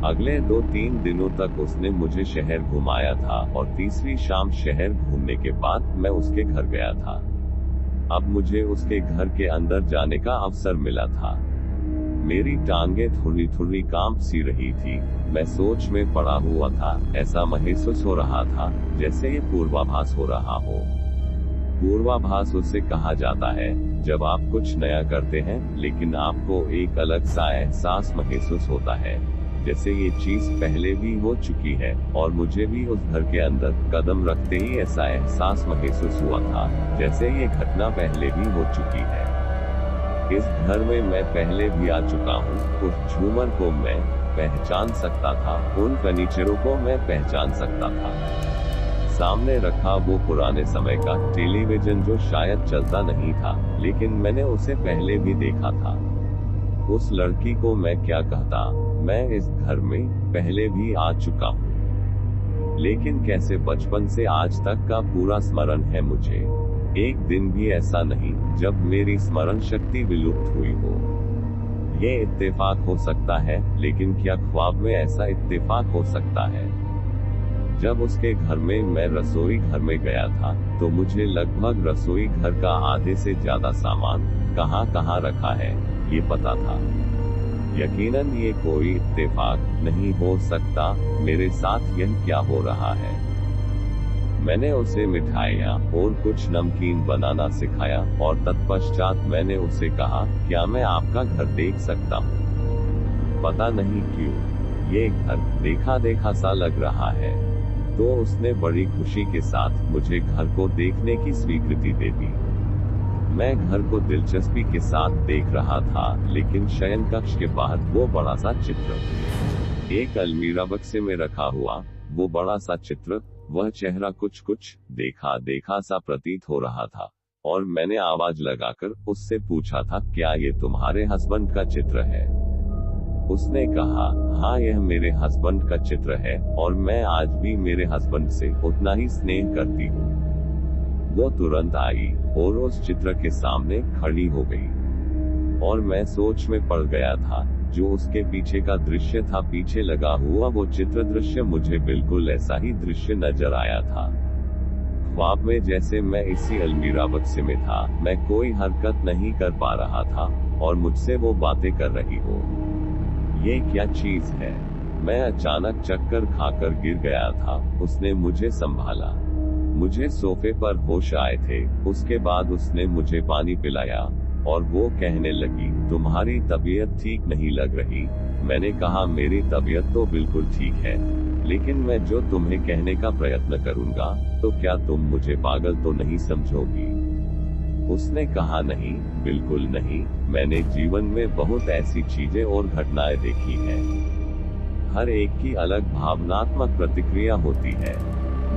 Speaker 2: अगले 2-3 दिनों तक उसने मुझे शहर घुमाया था, और तीसरी शाम शहर घूमने के बाद मैं उसके घर गया था। अब मुझे उसके घर के अंदर जाने का अवसर मिला था। मेरी टांगे थोड़ी थोड़ी कांप सी रही थी, मैं सोच में पड़ा हुआ था। ऐसा महसूस हो रहा था जैसे ये पूर्वाभास हो रहा हो। पूर्वाभास उसे कहा जाता है जब आप कुछ नया करते हैं, लेकिन आपको एक अलग सा एहसास महसूस होता है, जैसे ये चीज पहले भी हो चुकी है। और मुझे भी उस घर के अंदर कदम रखते ही ऐसा एहसास महसूस हुआ था जैसे ये घटना पहले भी हो चुकी है। इस घर में मैं पहले भी आ चुका हूँ। उस झूमर को मैं पहचान सकता था, उन फर्नीचरों को मैं पहचान सकता था। सामने रखा वो पुराने समय का टेलीविजन जो शायद चलता नहीं था, लेकिन मैंने उसे पहले भी देखा था। उस लड़की को मैं क्या कहता, मैं इस घर में पहले भी आ चुका हूँ, लेकिन कैसे बचपन से आज तक का पूरा स्मरण है मुझे। एक दिन भी ऐसा नहीं जब मेरी स्मरण शक्ति विलुप्त हुई हो। ये इत्तेफाक हो सकता है, लेकिन क्या ख्वाब में ऐसा इत्तेफाक हो सकता है? जब उसके घर में मैं रसोई घर में गया था, तो मुझे लगभग रसोई घर का आधे से ज्यादा सामान कहाँ रखा है ये पता था। यकीनन ये कोई इत्तेफाक नहीं हो सकता। मेरे साथ यह क्या हो रहा है? मैंने उसे मिठाइयाँ और कुछ नमकीन बनाना सिखाया, और तत्पश्चात मैंने उसे कहा, क्या मैं आपका घर देख सकता हूँ? पता नहीं क्यों ये घर देखा देखा सा लग रहा है। तो उसने बड़ी खुशी के साथ मुझे घर को देखने की स्वीकृति दे दी। मैं घर को दिलचस्पी के साथ देख रहा था, लेकिन शयन कक्ष के बाहर वो बड़ा सा चित्र, एक अलमीरा बक्से में रखा हुआ वो बड़ा सा चित्र, वह चेहरा कुछ देखा सा प्रतीत हो रहा था। और मैंने आवाज लगाकर उससे पूछा था, क्या ये तुम्हारे हस्बैंड का चित्र है? उसने कहा, हाँ यह मेरे हस्बैंड का चित्र है और मैं आज भी मेरे हस्बैंड से उतना ही स्नेह करती हूँ। वो तुरंत आई और उस चित्र के सामने खड़ी हो गई और मैं सोच में पड़ गया था। जो उसके पीछे का दृश्य था, पीछे लगा हुआ वो चित्र दृश्य, मुझे बिल्कुल ऐसा ही दृश्य नजर आया था। ख्वाब में जैसे मैं इसी अलमीरा बक्से में था, मैं कोई हरकत नहीं कर पा रहा था और मुझसे वो बातें कर रही हो। ये क्या चीज है? मैं अचानक चक्कर खाकर गिर गया था। उसने मुझे संभाला, मुझे सोफे पर होश आए थे। उसके बाद उसने मुझे पानी पिलाया और वो कहने लगी, तुम्हारी तबीयत ठीक नहीं लग रही। मैंने कहा, मेरी तबीयत तो बिल्कुल ठीक है, लेकिन मैं जो तुम्हें कहने का प्रयत्न करूंगा, तो क्या तुम मुझे पागल तो नहीं समझोगी? उसने कहा, नहीं, बिल्कुल नहीं। मैंने जीवन में बहुत ऐसी चीजें और घटनाएं देखी हैं। हर एक की अलग भावनात्मक प्रतिक्रिया होती है।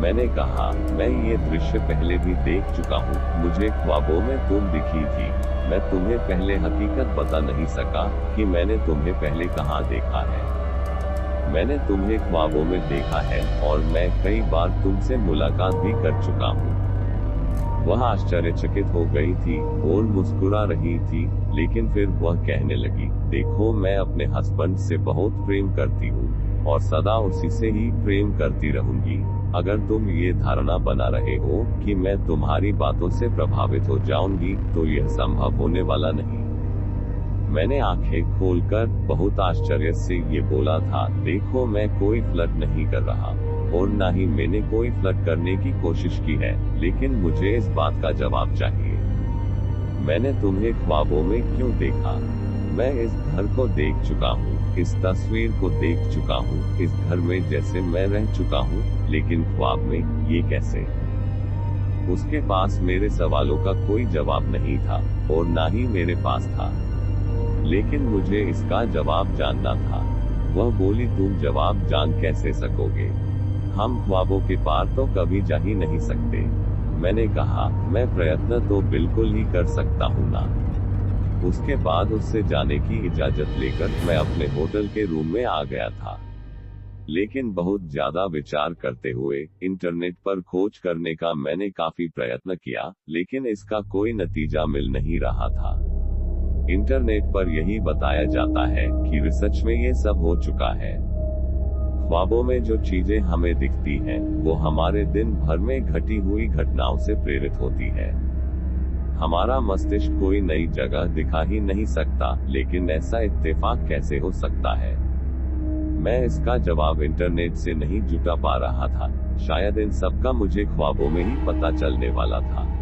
Speaker 2: मैंने कहा, मैं ये दृश्य पहले भी देख चुका हूँ। मुझे ख्वाबों में तुम दिखी थी। मैं तुम्हें पहले हकीकत बता नहीं सका कि मैंने तुम्हें पहले कहाँ देखा है। मैंने तुम्हें ख्वाबों में देखा है और मैं कई बार तुमसे मुलाकात भी कर चुका हूँ। वह आश्चर्यचकित हो गई थी और मुस्कुरा रही थी, लेकिन फिर वह कहने लगी, देखो, मैं अपने हस्बैंड से बहुत प्रेम करती हूँ और सदा उसी से ही प्रेम करती रहूंगी। अगर तुम ये धारणा बना रहे हो कि मैं तुम्हारी बातों से प्रभावित हो जाऊंगी, तो यह संभव होने वाला नहीं। मैंने आंखें खोलकर बहुत आश्चर्य से ये बोला था, देखो, मैं कोई फ्लर्ट नहीं कर रहा और ना ही मैंने कोई फ्लर्ट करने की कोशिश की है, लेकिन मुझे इस बात का जवाब चाहिए। मैंने तुम्हें ख्वाबों में क्यों देखा? मैं इस घर को देख चुका हूँ, इस तस्वीर को देख चुका हूँ, इस घर में जैसे मैं रह चुका हूँ, लेकिन ख्वाब में ये कैसे? उसके पास मेरे सवालों का कोई जवाब नहीं था और ना ही मेरे पास था, लेकिन मुझे इसका जवाब जानना था। वह बोली, तुम जवाब जान कैसे सकोगे? हम ख्वाबों के पार तो कभी जा ही नहीं सकते। मैंने कहा, मैं प्रयत्न तो बिल्कुल ही कर सकता हूँ ना। उसके बाद उससे जाने की इजाजत लेकर मैं अपने होटल के रूम में आ गया था। लेकिन बहुत ज्यादा विचार करते हुए इंटरनेट पर खोज करने का मैंने काफी प्रयत्न किया, लेकिन इसका कोई नतीजा मिल नहीं रहा था। इंटरनेट पर यही बताया जाता है कि रिसर्च में ये सब हो चुका है। ख्वाबों में जो चीजें हमें दिखती हैं, वो हमारे दिन भर में घटी हुई घटनाओं से प्रेरित होती है। हमारा मस्तिष्क कोई नई जगह दिखा ही नहीं सकता, लेकिन ऐसा इत्तेफाक कैसे हो सकता है? मैं इसका जवाब इंटरनेट से नहीं जुटा पा रहा था। शायद इन सब का मुझे ख्वाबों में ही पता चलने वाला था।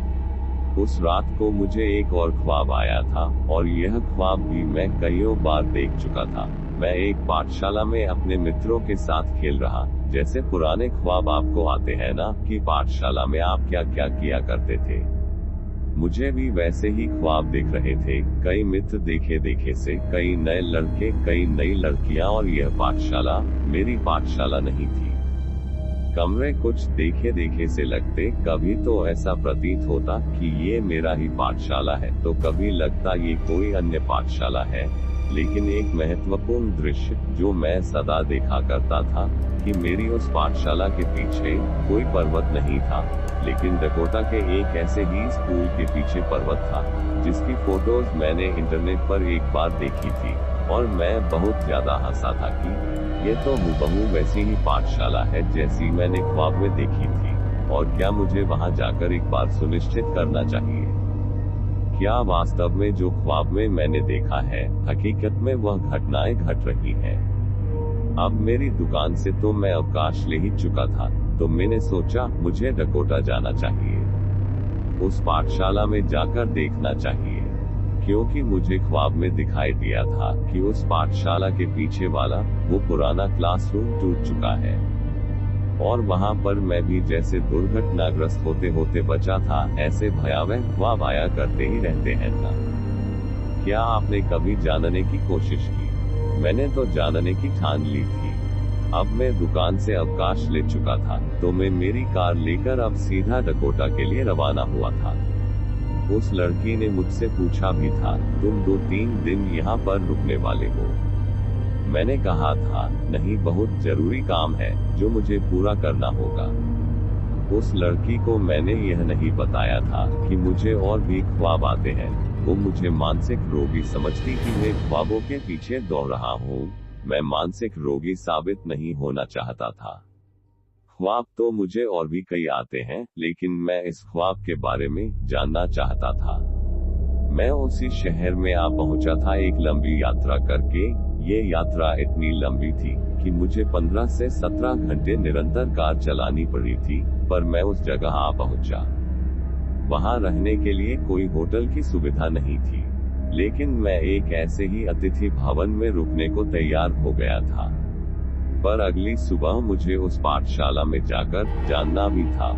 Speaker 2: उस रात को मुझे एक और ख्वाब आया था और यह ख्वाब भी मैं कईयों बार देख चुका था। मैं एक पाठशाला में अपने मित्रों के साथ खेल रहा, जैसे पुराने ख्वाब आपको आते हैं ना, कि पाठशाला में आप क्या क्या किया करते थे। मुझे भी वैसे ही ख्वाब दिख रहे थे। कई मित्र देखे देखे से, कई नए लड़के, कई नई लड़कियां, और यह पाठशाला मेरी पाठशाला नहीं थी। कमरे कुछ देखे देखे से लगते, कभी तो ऐसा प्रतीत होता कि ये मेरा ही पाठशाला है, तो कभी लगता ये कोई अन्य पाठशाला है। लेकिन एक महत्वपूर्ण दृश्य जो मैं सदा देखा करता था, कि मेरी उस पाठशाला के पीछे कोई पर्वत नहीं था, लेकिन डकोटा के एक ऐसे ही स्कूल के पीछे पर्वत था, जिसकी फोटोज मैंने इंटरनेट पर एक बार देखी थी, और मैं बहुत ज्यादा हंसा था कि ये तो हूबहू वैसी ही पाठशाला है जैसी मैंने ख्वाब में देखी थी, और क्या मुझे वहां जाकर एक बार सुनिश्चित करना चाहिए, क्या वास्तव में जो ख्वाब में मैंने देखा है, हकीकत में वह घटनाएं घट रही हैं। अब मेरी दुकान से तो मैं अवकाश ले ही चुका था, तो मैंने सोचा मुझे डकोटा जाना चाहिए, उस पाठशाला में जाकर देखना चाहिए, क्योंकि मुझे ख्वाब में दिखाई दिया था कि उस पाठशाला के पीछे वाला वो पुराना क्लासरूम टूट चुका है, और वहां पर मैं भी जैसे दुर्घटनाग्रस्त होते होते बचा था। ऐसे भयावह ख्वाब आया करते ही रहते हैं ना। क्या आपने कभी जानने की कोशिश की? मैंने तो जानने की ठान ली थी। अब मैं दुकान से अवकाश ले चुका था, तो मैं मेरी कार लेकर अब सीधा डकोटा के लिए रवाना हुआ था। उस लड़की ने मुझसे पूछा भी था, तुम 2-3 दिन यहाँ पर रुकने वाले हो? मैंने कहा था, नहीं, बहुत जरूरी काम है जो मुझे पूरा करना होगा। उस लड़की को मैंने यह नहीं बताया था कि मुझे और भी ख्वाब आते हैं। वो मुझे मानसिक रोगी समझती कि मैं ख्वाबों के पीछे दौड़ रहा हूँ। मैं मानसिक रोगी साबित नहीं होना चाहता था। ख्वाब तो मुझे और भी कई आते हैं, लेकिन मैं इस ख्वाब के बारे में जानना चाहता था। मैं उसी शहर में आ पहुंचा था एक लंबी यात्रा करके। ये यात्रा इतनी लंबी थी कि मुझे 15 से 17 घंटे निरंतर कार चलानी पड़ी थी, पर मैं उस जगह आ पहुंचा। वहां रहने के लिए कोई होटल की सुविधा नहीं थी, लेकिन मैं एक ऐसे ही अतिथि भवन में रुकने को तैयार हो गया था। पर अगली सुबह मुझे उस पाठशाला में जाकर जानना भी था,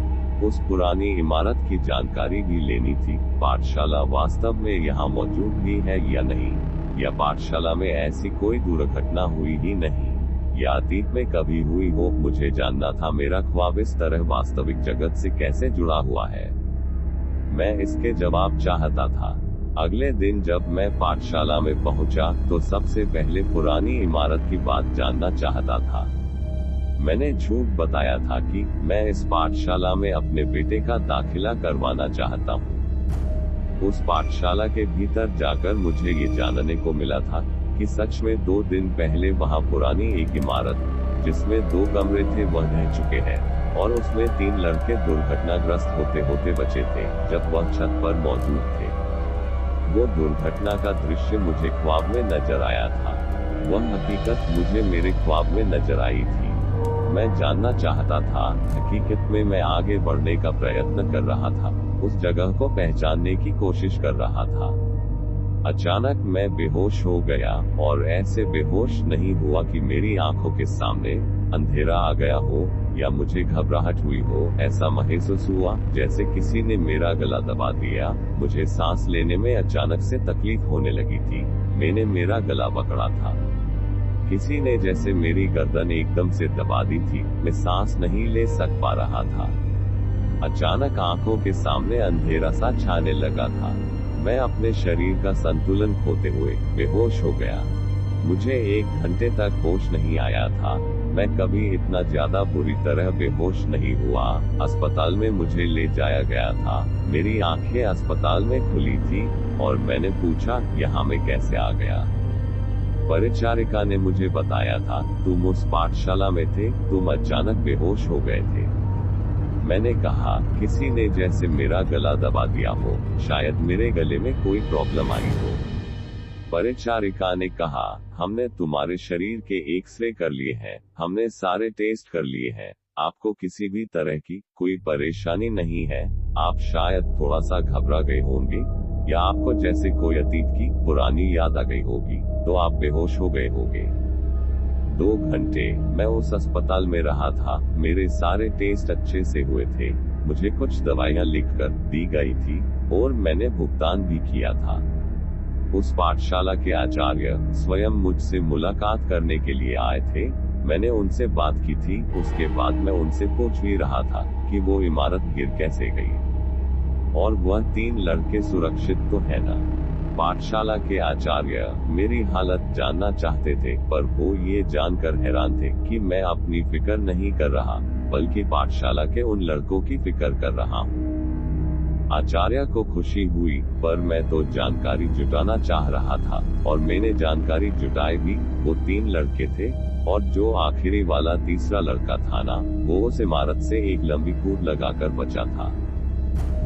Speaker 2: उस पुरानी इमारत की जानकारी भी लेनी थी। पाठशाला वास्तव में यहाँ मौजूद भी है या नहीं, या पाठशाला में ऐसी कोई दुर्घटना हुई ही नहीं, या अतीत में कभी हुई हो। मुझे जानना था मेरा ख्वाब इस तरह वास्तविक जगत से कैसे जुड़ा हुआ है। मैं इसके जवाब चाहता था। अगले दिन जब मैं पाठशाला में पहुंचा तो सबसे पहले पुरानी इमारत की बात जानना चाहता था। मैंने झूठ बताया था कि मैं इस पाठशाला में अपने बेटे का दाखिला करवाना चाहता हूँ। उस पाठशाला के भीतर जाकर मुझे ये जानने को मिला था कि सच में 2 दिन पहले वहाँ पुरानी एक इमारत, जिसमें 2 कमरे थे, वह ढह चुके हैं, और उसमें 3 लड़के दुर्घटनाग्रस्त होते होते बचे थे जब वह छत पर मौजूद थे। वो दुर्घटना का दृश्य मुझे ख्वाब में नजर आया था। वह हकीकत मुझे मेरे ख्वाब में नजर आई थी। मैं जानना चाहता था। हकीकत में मैं आगे बढ़ने का प्रयत्न कर रहा था, उस जगह को पहचानने की कोशिश कर रहा था। अचानक मैं बेहोश हो गया, और ऐसे बेहोश नहीं हुआ कि मेरी आंखों के सामने अंधेरा आ गया हो या मुझे घबराहट हुई हो। ऐसा महसूस हुआ जैसे किसी ने मेरा गला दबा दिया। मुझे सांस लेने में अचानक से तकलीफ होने लगी थी। मैंने मेरा गला पकड़ा था। किसी ने जैसे मेरी गर्दन एकदम से दबा दी थी। मैं सांस नहीं ले पा रहा था। अचानक आंखों के सामने अंधेरा सा छाने लगा था। मैं अपने शरीर का संतुलन खोते हुए बेहोश हो गया। मुझे 1 घंटे तक होश नहीं आया था। मैं कभी इतना ज्यादा बुरी तरह बेहोश नहीं हुआ। अस्पताल में मुझे ले जाया गया था। मेरी आंखें अस्पताल में खुली थी, और मैंने पूछा, यहाँ मैं कैसे आ गया? परिचारिका ने मुझे बताया था, तुम उस पाठशाला में थे, तुम अचानक बेहोश हो गए थे। मैंने कहा, किसी ने जैसे मेरा गला दबा दिया हो, शायद मेरे गले में कोई प्रॉब्लम आई हो। परिचारिका ने कहा, हमने तुम्हारे शरीर के एक्सरे कर लिए हैं, हमने सारे टेस्ट कर लिए हैं, आपको किसी भी तरह की कोई परेशानी नहीं है। आप शायद थोड़ा सा घबरा गए होंगे, या आपको जैसे कोई अतीत की पुरानी याद आ गई होगी, तो आप बेहोश हो गए होंगे। 2 घंटे मैं उस अस्पताल में रहा था। मेरे सारे टेस्ट अच्छे से हुए थे। मुझे कुछ दवाइयां लिखकर दी गई थी, और मैंने भुगतान भी किया था। उस पाठशाला के आचार्य स्वयं मुझसे मुलाकात करने के लिए आए थे। मैंने उनसे बात की थी। उसके बाद मैं उनसे पूछ भी रहा था कि वो इमारत गिर कैसे गई, और वह 3 लड़के सुरक्षित तो है ना। पाठशाला के आचार्य मेरी हालत जानना चाहते थे, पर वो ये जानकर हैरान थे कि मैं अपनी फिक्र नहीं कर रहा, बल्कि पाठशाला के उन लड़कों की फिक्र कर रहा हूँ। आचार्य को खुशी हुई, पर मैं तो जानकारी जुटाना चाह रहा था, और मैंने जानकारी जुटाई भी। वो 3 लड़के थे, और जो आखिरी वाला तीसरा लड़का था ना, वो उस इमारत से एक लंबी कूद लगाकर बचा था।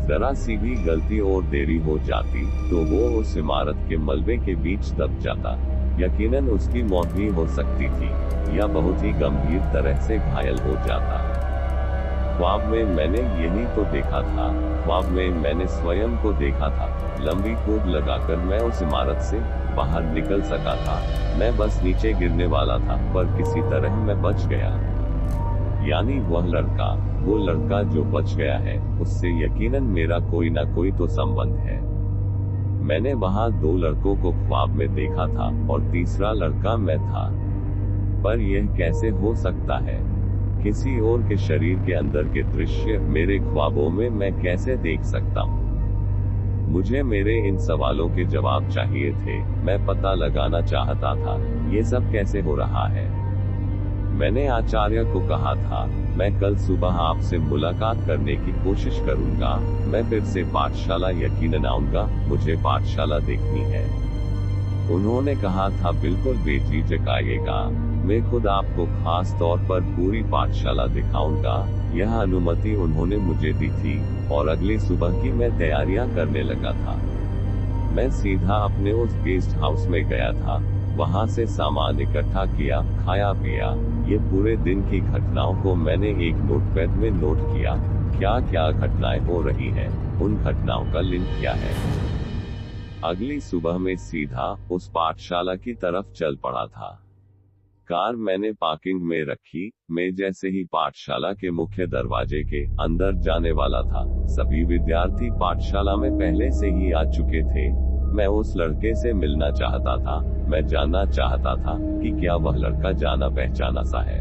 Speaker 2: जरा सी भी गलती और देरी हो जाती तो वो उस इमारत के मलबे के बीच दब जाता। यकीनन उसकी मौत भी हो सकती थी, या बहुत ही गंभीर तरह से घायल हो जाता। ख्वाब में मैंने यही तो देखा था। ख्वाब में मैंने स्वयं को देखा था। लंबी कूद लगाकर मैं उस इमारत से बाहर निकल सका था। मैं बस नीचे गिरने वाला था, पर किसी तरह मैं बच गया। यानी वो लड़का जो बच गया है, उससे यकीनन मेरा कोई ना कोई तो संबंध है। मैंने वहां 2 लड़कों को ख्वाब में देखा था, और तीसरा लड़का मैं था। पर यह कैसे हो सकता है? किसी और के शरीर के अंदर के दृश्य मेरे ख्वाबों में मैं कैसे देख सकता हूँ? मुझे मेरे इन सवालों के जवाब चाहिए थे। मैं पता लगाना चाहता था, ये सब कैसे हो रहा है। मैंने आचार्य को कहा था, मैं कल सुबह आपसे मुलाकात करने की कोशिश करूंगा। मैं फिर से पाठशाला यकीनन आऊंगा, मुझे पाठशाला देखनी है। उन्होंने कहा था, बिल्कुल बेझिझक आइएगा। मैं खुद आपको खास तौर पर पूरी पाठशाला दिखाऊंगा। यह अनुमति उन्होंने मुझे दी थी और अगली सुबह की मैं तैयारियां करने लगा था। मैं सीधा अपने उस गेस्ट हाउस में गया था। वहां से सामान इकट्ठा किया, खाया पिया। ये पूरे दिन की घटनाओं को मैंने एक नोटपैड में नोट किया। क्या क्या घटनाएं हो रही हैं, उन घटनाओं का लिंक क्या है। अगली सुबह में सीधा उस पाठशाला की तरफ चल पड़ा था। कार मैंने पार्किंग में रखी। मैं जैसे ही पाठशाला के मुख्य दरवाजे के अंदर जाने वाला था, सभी विद्यार्थी पाठशाला में पहले से ही आ चुके थे। मैं उस लड़के से मिलना चाहता था। मैं जानना चाहता था कि क्या वह लड़का जाना पहचाना सा है,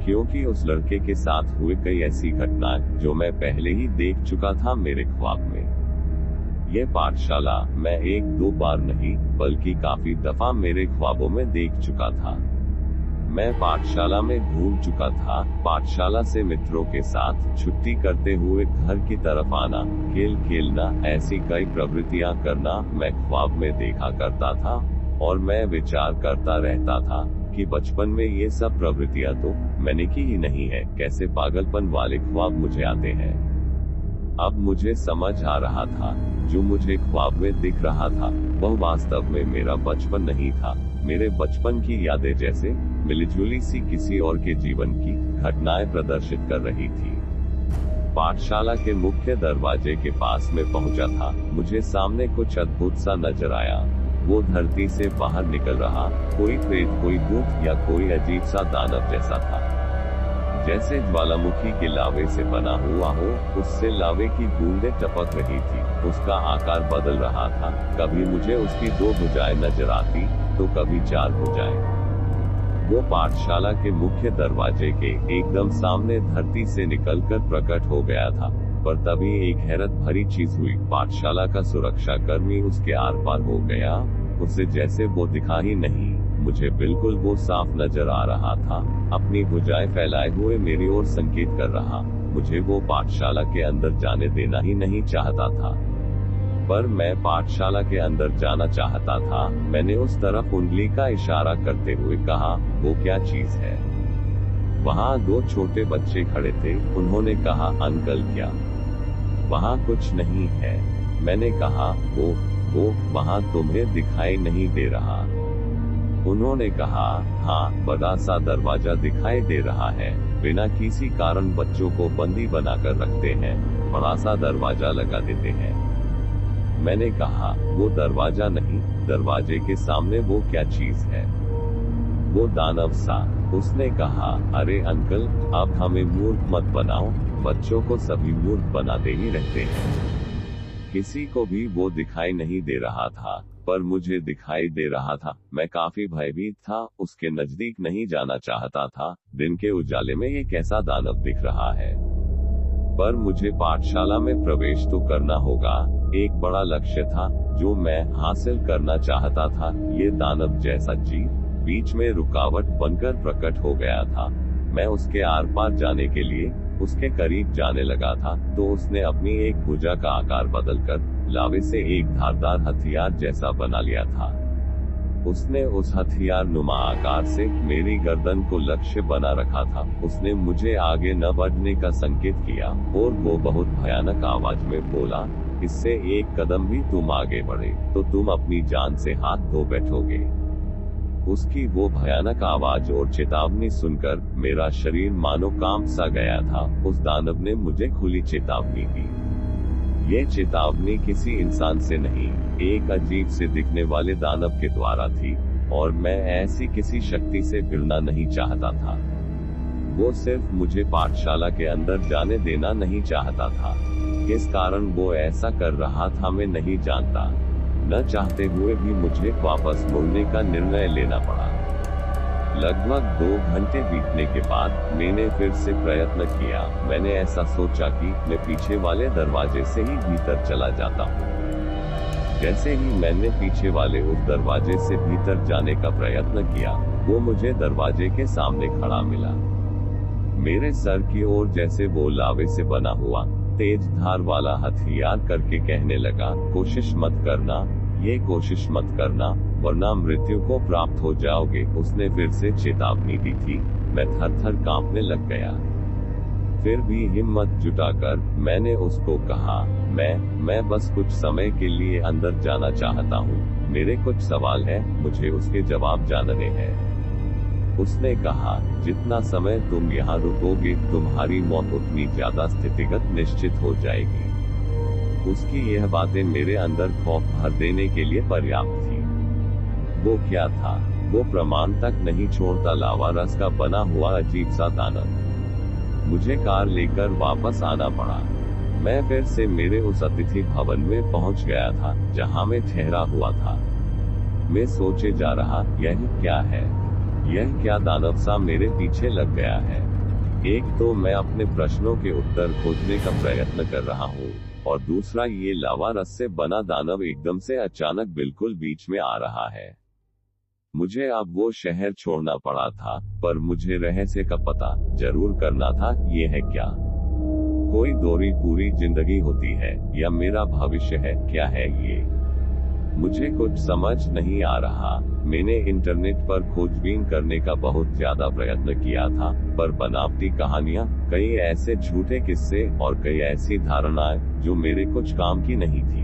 Speaker 2: क्योंकि उस लड़के के साथ हुए कई ऐसी घटनाएं जो मैं पहले ही देख चुका था मेरे ख्वाब में। यह पाठशाला मैं एक दो बार नहीं बल्कि काफी दफा मेरे ख्वाबों में देख चुका था। मैं पाठशाला में घूम चुका था। पाठशाला से मित्रों के साथ छुट्टी करते हुए घर की तरफ आना, खेल खेलना, ऐसी कई प्रवृत्तियां करना मैं ख्वाब में देखा करता था। और मैं विचार करता रहता था कि बचपन में ये सब प्रवृत्तियां तो मैंने की ही नहीं है। कैसे पागलपन वाले ख्वाब मुझे आते हैं। अब मुझे समझ आ रहा था, जो मुझे ख्वाब में दिख रहा था वह वास्तव में मेरा बचपन नहीं था। मेरे बचपन की यादें जैसे मिलीजुली सी किसी और के जीवन की घटनाएं प्रदर्शित कर रही थी। पाठशाला के मुख्य दरवाजे के पास में पहुंचा था। मुझे सामने कुछ अद्भुत सा नजर आया। वो धरती से बाहर निकल रहा, कोई प्रेत, कोई भूत या कोई अजीब सा दानव जैसा था, जैसे ज्वालामुखी के लावे से बना हुआ हो। उससे लावे की बूंदें टपक रही थी। उसका आकार बदल रहा था। कभी मुझे उसकी 2 भुजाएं नजर आती तो कभी 4 भुजाएं। वो पाठशाला के मुख्य दरवाजे के एकदम सामने धरती से निकलकर प्रकट हो गया था। पर तभी एक हैरत भरी चीज हुई। पाठशाला का सुरक्षा कर्मी उसके आर पार हो गया। उसे जैसे वो दिखा ही नहीं। मुझे बिल्कुल वो साफ नजर आ रहा था। अपनी भुजाएं फैलाए हुए मेरी ओर संकेत कर रहा। मुझे वो पाठशाला के अंदर जाने देना ही नहीं चाहता था। पर मैं पाठशाला के अंदर जाना चाहता था। मैंने उस तरफ उंगली का इशारा करते हुए कहा, वो क्या चीज है। वहाँ 2 छोटे बच्चे खड़े थे। उन्होंने कहा, अंकल क्या वहाँ कुछ नहीं है। मैंने कहा, वो वहाँ तुम्हें दिखाई नहीं दे रहा। उन्होंने कहा, हाँ, बड़ा सा दरवाजा दिखाई दे रहा है। बिना किसी कारण बच्चों को बंदी बनाकर रखते हैं, बड़ा सा दरवाजा लगा देते हैं। मैंने कहा, वो दरवाजा नहीं, दरवाजे के सामने वो क्या चीज है। वो दानव सा। उसने कहा, अरे अंकल, अब हमें मूर्ख मत बनाओ। बच्चों को सभी मूर्ख बनाते ही रहते हैं। किसी को भी वो दिखाई नहीं दे रहा था, पर मुझे दिखाई दे रहा था। मैं काफी भयभीत था। उसके नजदीक नहीं जाना चाहता था। दिन के उजाले में ये कैसा दानव दिख रहा है। पर मुझे पाठशाला में प्रवेश तो करना होगा। एक बड़ा लक्ष्य था जो मैं हासिल करना चाहता था। ये दानव जैसा जीव बीच में रुकावट बनकर प्रकट हो गया था। मैं उसके आर पार जाने के लिए उसके करीब जाने लगा था तो उसने अपनी एक भुजा का आकार बदलकर लावे से एक धारदार हथियार जैसा बना लिया था। उसने उस हथियार नुमा आकार से मेरी गर्दन को लक्ष्य बना रखा था। उसने मुझे आगे न बढ़ने का संकेत किया और वो बहुत भयानक आवाज में बोला, इससे एक कदम भी तुम आगे बढ़े तो तुम अपनी जान से हाथ धो बैठोगे। उसकी वो भयानक आवाज और चेतावनी सुनकर मेरा शरीर मानो कांप सा गया था। उस दानव ने मुझे खुली चेतावनी दी। ये चेतावनी किसी इंसान से नहीं, एक अजीब से दिखने वाले दानव के द्वारा थी और मैं ऐसी किसी शक्ति से भिड़ना नहीं चाहता था। वो सिर्फ मुझे पाठशाला के अंदर जाने देना नहीं चाहता था। किस कारण वो ऐसा कर रहा था मैं नहीं जानता। न चाहते हुए भी मुझे वापस मुड़ने का निर्णय लेना पड़ा। लगभग 2 घंटे बीतने के बाद मैंने फिर से प्रयत्न किया। मैंने ऐसा सोचा कि मैं पीछे वाले दरवाजे से ही भीतर चला जाता हूँ। जैसे ही मैंने पीछे वाले उस दरवाजे से भीतर जाने का प्रयत्न किया, वो मुझे दरवाजे के सामने खड़ा मिला। मेरे सर की ओर जैसे वो लावे से बना हुआ तेज धार वाला हथियार करके कहने लगा, कोशिश मत करना, ये कोशिश मत करना, वरना मृत्यु को प्राप्त हो जाओगे। उसने फिर से चेतावनी दी थी। मैं थर-थर कांपने लग गया। फिर भी हिम्मत जुटाकर मैंने उसको कहा, मैं बस कुछ समय के लिए अंदर जाना चाहता हूँ। मेरे कुछ सवाल हैं, मुझे उसके जवाब जानने हैं। उसने कहा, जितना समय तुम यहाँ रुकोगे, तुम्हारी मौत उतनी ज्यादा स्थितिगत निश्चित हो जाएगी। उसकी यह बातें मेरे अंदर खौफ भर देने के लिए पर्याप्त थी। वो क्या था? वो प्रमाण तक नहीं छोड़ता लावा रस का बना हुआ अजीब सा दानव। मुझे कार लेकर वापस आना पड़ा। मैं फिर से मेरे उस अतिथि भवन में पहुंच गया था, जहां मैं ठहरा हुआ था। मैं सोचे जा रहा, यह क्या है? यह क्या दानव सा मेरे पीछे लग गया है? एक तो मैं अपने प्रश्नों के उत्तर खोजने का प्रयत्न कर रहा हूँ, और दूसरा ये लावा रस से बना दानव एकदम से अचानक बिल्कुल बीच में आ रहा है। मुझे अब वो शहर छोड़ना पड़ा था, पर मुझे रहस्य का पता जरूर करना था। ये है क्या कोई दोहरी पूरी जिंदगी होती है, या मेरा भविष्य है? क्या है ये? मुझे कुछ समझ नहीं आ रहा। मैंने इंटरनेट पर खोजबीन करने का बहुत ज्यादा प्रयत्न किया था, पर बनावटी कहानियां, कई ऐसे झूठे किस्से और कई ऐसी धारणाएं जो मेरे कुछ काम की नहीं थी।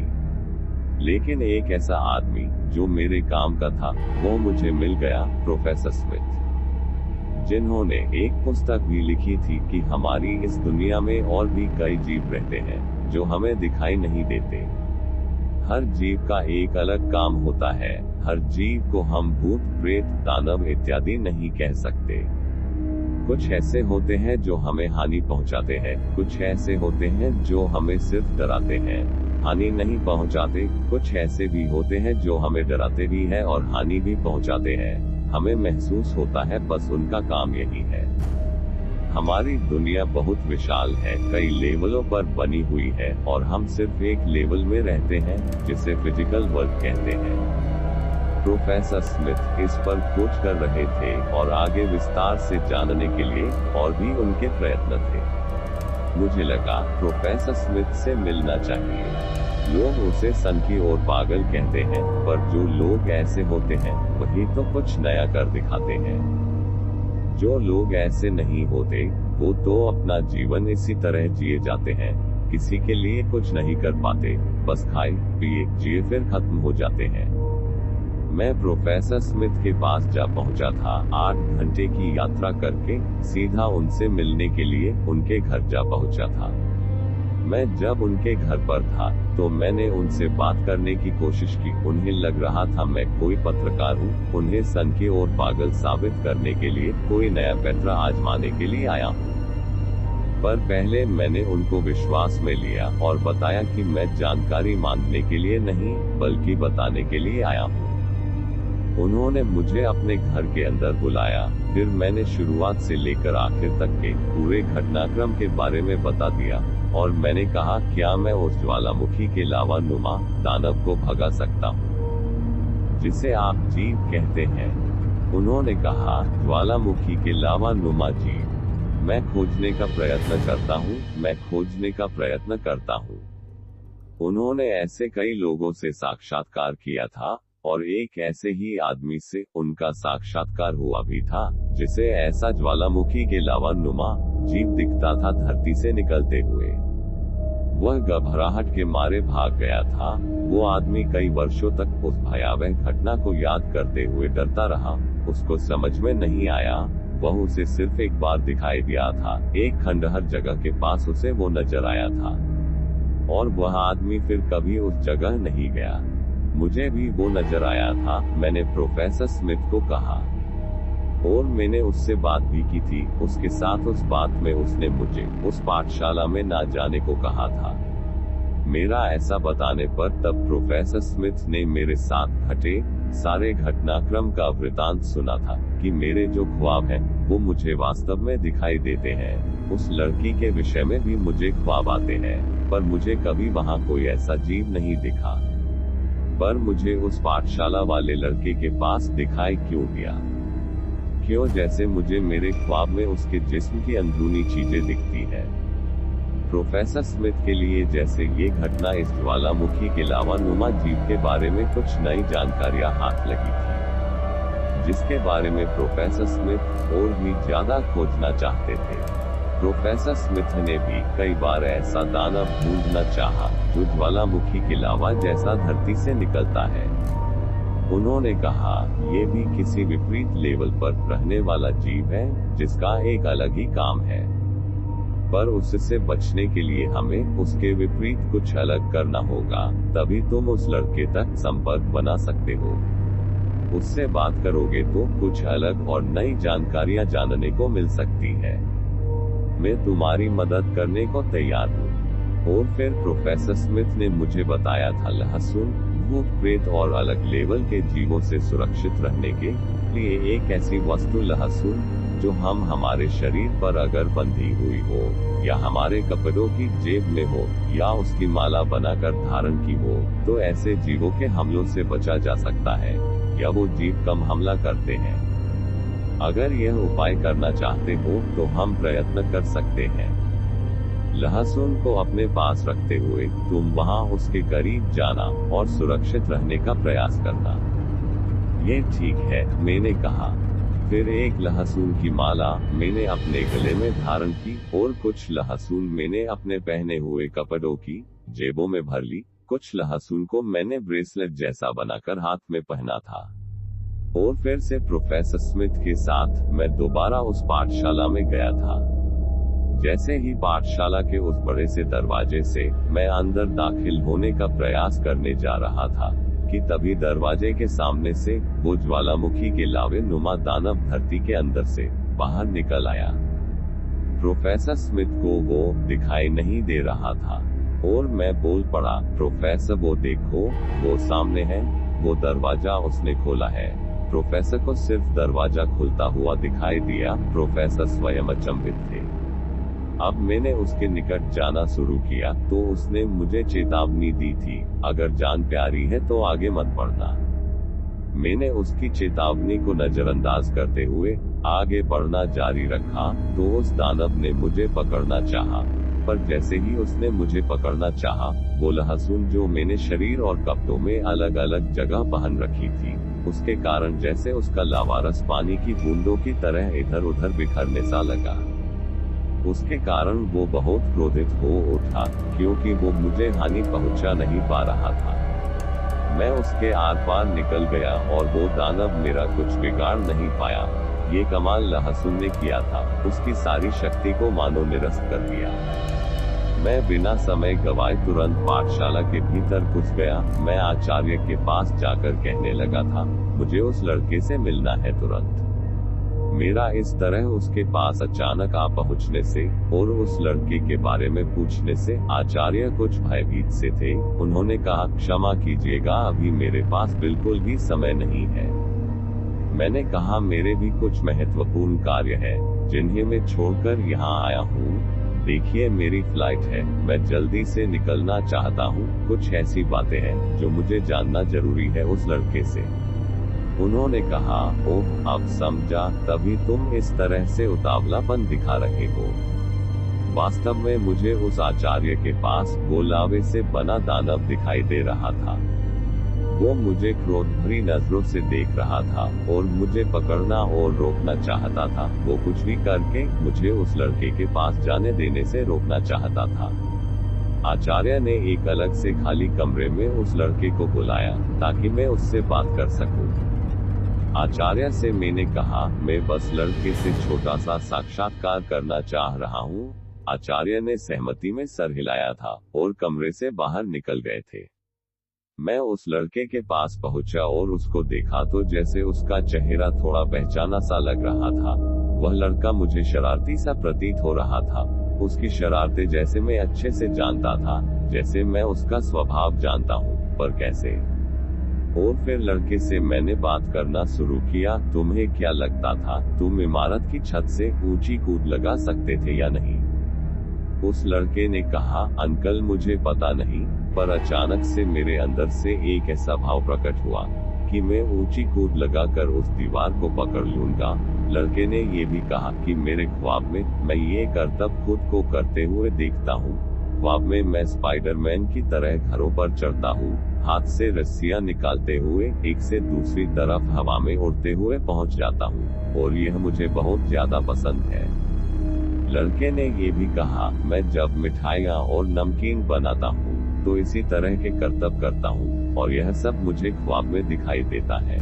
Speaker 2: लेकिन एक ऐसा आदमी जो मेरे काम का था, वो मुझे मिल गया, प्रोफेसर स्मिथ, जिन्होंने एक पुस्तक भी लिखी थी कि हमारी इस दुनिया में और भी कई जीव रहते हैं जो हमें दिखाई नहीं देते। हर जीव का एक अलग काम होता है। हर जीव को हम भूत, प्रेत, दानव इत्यादि नहीं कह सकते। कुछ ऐसे होते हैं जो हमें हानि पहुंचाते हैं, कुछ ऐसे होते हैं जो हमें सिर्फ डराते हैं, हानि नहीं पहुंचाते। कुछ ऐसे भी होते हैं जो हमें डराते भी हैं और हानि भी पहुंचाते हैं। हमें महसूस होता है बस उनका काम यही है। हमारी दुनिया बहुत विशाल है, कई लेवलों पर बनी हुई है, और हम सिर्फ एक लेवल में रहते हैं, जिसे फिजिकल वर्ल्ड कहते हैं। प्रोफेसर स्मिथ इस पर खोज कर रहे थे, और आगे विस्तार से जानने के लिए और भी उनके प्रयत्न थे। मुझे लगा प्रोफेसर स्मिथ से मिलना चाहिए। लोग उसे सनकी और पागल कहते हैं, पर जो लोग ऐसे होते हैं, वही तो कुछ नया कर दिखाते हैं। जो लोग ऐसे नहीं होते, वो तो अपना जीवन इसी तरह जिए जाते हैं, किसी के लिए कुछ नहीं कर पाते, बस खाए पिए जिए फिर खत्म हो जाते हैं। मैं प्रोफेसर स्मिथ के पास जा पहुंचा था, 8 घंटे की यात्रा करके सीधा उनसे मिलने के लिए उनके घर जा पहुंचा था। मैं जब उनके घर पर था, तो मैंने उनसे बात करने की कोशिश की। उन्हें लग रहा था मैं कोई पत्रकार हूँ, उन्हें सनकी और पागल साबित करने के लिए कोई नया पैंतरा आजमाने के लिए आया हूँ। पर पहले मैंने उनको विश्वास में लिया और बताया कि मैं जानकारी मांगने के लिए नहीं, बल्कि बताने के लिए आया हूँ। उन्होंने मुझे अपने घर के अंदर बुलाया, फिर मैंने शुरुआत से लेकर आखिर तक के पूरे घटनाक्रम के बारे में बता दिया, और मैंने कहा, क्या मैं उस ज्वालामुखी के लावा नुमा दानव को भगा सकता हूँ, जिसे आप जीव कहते हैं? उन्होंने कहा, ज्वालामुखी के लावा नुमा जीव? मैं खोजने का प्रयत्न करता हूँ, मैं खोजने का प्रयत्न करता हूँ। उन्होंने ऐसे कई लोगों से साक्षात्कार किया था, और एक ऐसे ही आदमी से उनका साक्षात्कार हुआ भी था, जिसे ऐसा ज्वालामुखी के लावा नुमा जीव दिखता था धरती से निकलते हुए। वह घबराहट के मारे भाग गया था। वो आदमी कई वर्षों तक उस भयावह घटना को याद करते हुए डरता रहा। उसको समझ में नहीं आया, वह उसे सिर्फ एक बार दिखाई दिया था, एक खंडहर जगह के पास उसे वो नजर आया था, और वह आदमी फिर कभी उस जगह नहीं गया। मुझे भी वो नजर आया था, मैंने प्रोफेसर स्मिथ को कहा, और मैंने उससे बात भी की थी। उसके साथ उस बात में उसने मुझे उस पाठशाला में ना जाने को कहा था। मेरा ऐसा बताने पर तब प्रोफेसर स्मिथ ने मेरे साथ घटे सारे घटनाक्रम का वृतांत सुना था कि मेरे जो ख्वाब हैं वो मुझे वास्तव में दिखाई देते हैं। उस लड़की के विषय में भी मुझे ख्वाब आते हैं, पर मुझे कभी वहां कोई ऐसा जीव नहीं दिखा। पर मुझे उस पाठशाला वाले लड़के के पास दिखाई क्यों दिया? क्यों जैसे मुझे मेरे ख्वाब में उसके जिस्म की अंदरूनी चीजें दिखती है। प्रोफेसर स्मिथ के लिए जैसे ये घटना इस ज्वालामुखी के लावा नुमा जीव के बारे में कुछ नई जानकारियां हाथ लगी थी, जिसके बारे में प्रोफेसर स्मिथ और भी ज्यादा खोजना चाहते थे। प्रोफेसर स्मिथ ने भी कई बार ऐसा दानव ढूंढना चाहा जो ज्वालामुखी के लावा जैसा धरती से निकलता है। उन्होंने कहा, ये भी किसी विपरीत लेवल पर रहने वाला जीव है जिसका एक अलग ही काम है, पर उससे बचने के लिए हमें उसके विपरीत कुछ अलग करना होगा, तभी तुम उस लड़के तक संपर्क बना सकते हो। उससे बात करोगे तो कुछ अलग और नई जानकारियां जानने को मिल सकती है। मैं तुम्हारी मदद करने को तैयार हूँ। और फिर प्रोफेसर स्मिथ ने मुझे बताया था, लहसुन, भूत प्रेत और अलग लेवल के जीवों से सुरक्षित रहने के लिए एक ऐसी वस्तु लहसुन जो हमारे शरीर पर अगर बंधी हुई हो, या हमारे कपड़ों की जेब में हो, या उसकी माला बनाकर धारण की हो, तो ऐसे जीवों के हमलों से बचा जा सकता है, या वो जीव कम हमला करते हैं। अगर यह उपाय करना चाहते हो तो हम प्रयत्न कर सकते हैं। लहसुन को अपने पास रखते हुए तुम वहां उसके करीब जाना और सुरक्षित रहने का प्रयास करना। ये ठीक है, मैंने कहा। फिर एक लहसुन की माला मैंने अपने गले में धारण की और कुछ लहसुन मैंने अपने पहने हुए कपड़ों की जेबों में भर ली। कुछ लहसुन को मैंने ब्रेसलेट जैसा बनाकर हाथ में पहना था। और फिर से प्रोफेसर स्मिथ के साथ मैं दोबारा उस पाठशाला में गया था। जैसे ही पाठशाला के उस बड़े से दरवाजे से मैं अंदर दाखिल होने का प्रयास करने जा रहा था कि तभी दरवाजे के सामने से वो ज्वालामुखी के लावे नुमा दानव धरती के अंदर से बाहर निकल आया। प्रोफेसर स्मिथ को वो दिखाई नहीं दे रहा था और मैं बोल पड़ा, प्रोफेसर वो देखो, वो सामने है। वो दरवाजा उसने खोला है। प्रोफेसर को सिर्फ दरवाजा खुलता हुआ दिखाई दिया। प्रोफेसर स्वयं अचंभित थे। अब मैंने उसके निकट जाना शुरू किया तो उसने मुझे चेतावनी दी थी, अगर जान प्यारी है तो आगे मत बढ़ना। मैंने उसकी चेतावनी को नजरअंदाज करते हुए आगे बढ़ना जारी रखा तो उस दानव ने मुझे पकड़ना चाहा, पर जैसे ही उसने मुझे पकड़ना चाहा, वो लहसुन जो मैंने शरीर और कपड़ों में अलग अलग जगह पहन रखी थी, उसके कारण जैसे उसका लावारस पानी की बूंदों की तरह इधर उधर बिखरने सा लगा। उसके कारण वो बहुत क्रोधित हो उठा, क्योंकि वो मुझे हानि पहुंचा नहीं पा रहा था। मैं उसके आर पार निकल गया और वो दानव मेरा कुछ बिगाड़ नहीं पाया। ये कमाल लहसुन ने किया था, उसकी सारी शक्ति को मानो निरस्त कर दिया। मैं बिना समय गवाए तुरंत पाठशाला के भीतर घुस गया। मैं आचार्य के पास जाकर कहने लगा था, मुझे उस लड़के से मिलना है तुरंत। मेरा इस तरह उसके पास अचानक आ पहुंचने से और उस लड़के के बारे में पूछने से आचार्य कुछ भयभीत से थे। उन्होंने कहा, क्षमा कीजिएगा, अभी मेरे पास बिल्कुल भी समय नहीं है। मैंने कहा, मेरे भी कुछ महत्वपूर्ण कार्य है जिन्हें मैं छोड़कर यहाँ आया हूँ। देखिए, मेरी फ्लाइट है, मैं जल्दी से निकलना चाहता हूँ। कुछ ऐसी बातें हैं जो मुझे जानना जरूरी है उस लड़के से। उन्होंने कहा, ओह, अब समझा, तभी तुम इस तरह से उतावलापन दिखा रहे हो। वास्तव में मुझे उस आचार्य के पास वो लावे से बना दानव दिखाई दे रहा था। वो मुझे क्रोध भरी नजरों से देख रहा था और मुझे पकड़ना और रोकना चाहता था। वो कुछ भी करके मुझे उस लड़के के पास जाने देने से रोकना चाहता था। आचार्य ने एक अलग से खाली कमरे में उस लड़के को बुलाया ताकि मैं उससे बात कर सकूं। आचार्य से मैंने कहा, मैं बस लड़के से छोटा सा साक्षात्कार करना चाह रहा हूँ। आचार्य ने सहमति में सर हिलाया था और कमरे से बाहर निकल गए थे। मैं उस लड़के के पास पहुंचा और उसको देखा तो जैसे उसका चेहरा थोड़ा पहचाना सा लग रहा था। वह लड़का मुझे शरारती सा प्रतीत हो रहा था। उसकी शरारतें जैसे मैं अच्छे से जानता था, जैसे मैं उसका स्वभाव जानता हूँ, पर कैसे? और फिर लड़के से मैंने बात करना शुरू किया, तुम्हें क्या लगता था तुम इमारत की छत से ऊंची कूद लगा सकते थे या नहीं? उस लड़के ने कहा, अंकल मुझे पता नहीं, पर अचानक से मेरे अंदर से एक ऐसा भाव प्रकट हुआ कि मैं ऊंची कूद लगाकर उस दीवार को पकड़ लूंगा। लड़के ने ये भी कहा कि मेरे ख्वाब में मैं ये करतब खुद को करते हुए देखता हूँ। ख्वाब में मैं स्पाइडरमैन की तरह घरों पर चढ़ता हूँ, हाथ से रस्सियां निकालते हुए एक से दूसरी तरफ हवा में उड़ते हुए पहुँच जाता हूँ, और यह मुझे बहुत ज्यादा पसंद है। लड़के ने ये भी कहा, मैं जब मिठाइयाँ और नमकीन बनाता हूँ तो इसी तरह के करतब करता हूँ, और यह सब मुझे ख्वाब में दिखाई देता है।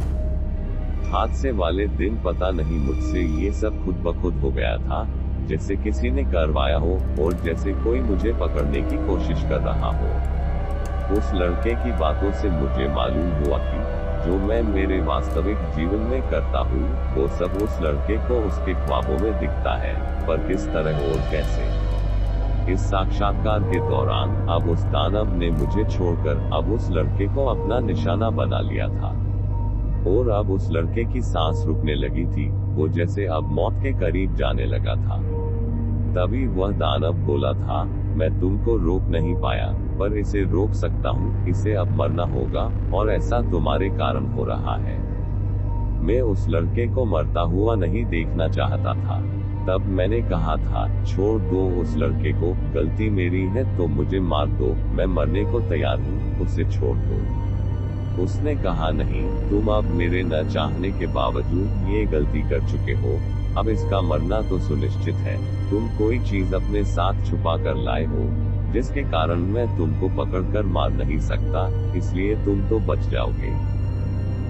Speaker 2: हादसे वाले दिन पता नहीं मुझसे ये सब खुद ब खुद हो गया था, जैसे किसी ने करवाया हो, और जैसे कोई मुझे पकड़ने की कोशिश कर रहा हो। उस लड़के की बातों से मुझे मालूम हुआ कि जो मैं मेरे वास्तविक जीवन में करता हूँ वो सब उस लड़के को उसके ख्वाबों में दिखता है, पर किस तरह और कैसे। इस साक्षात्कार के दौरान अब उस दानव ने मुझे छोड़कर अब उस लड़के को अपना निशाना बना लिया था, और अब उस लड़के की सांस रुकने लगी थी, वो जैसे अब मौत के करीब जाने लगा था। तभी वह दानव बोला था, मैं तुमको रोक नहीं पाया, पर इसे रोक सकता हूँ, इसे अब मरना होगा, और ऐसा तुम्हारे कारण हो रहा है। मैं उस लड़के को मरता हुआ नहीं देखना चाहता था। तब मैंने कहा था, छोड़ दो उस लड़के को, गलती मेरी है तो मुझे मार दो, मैं मरने को तैयार हूँ, उसे छोड़ दो। उसने कहा, नहीं, तुम अब मेरे न चाहने के बावजूद ये गलती कर चुके हो, अब इसका मरना तो सुनिश्चित है। तुम कोई चीज अपने साथ छुपा कर लाए हो, जिसके कारण मैं तुमको पकड़कर मार नहीं सकता, इसलिए तुम तो बच जाओगे।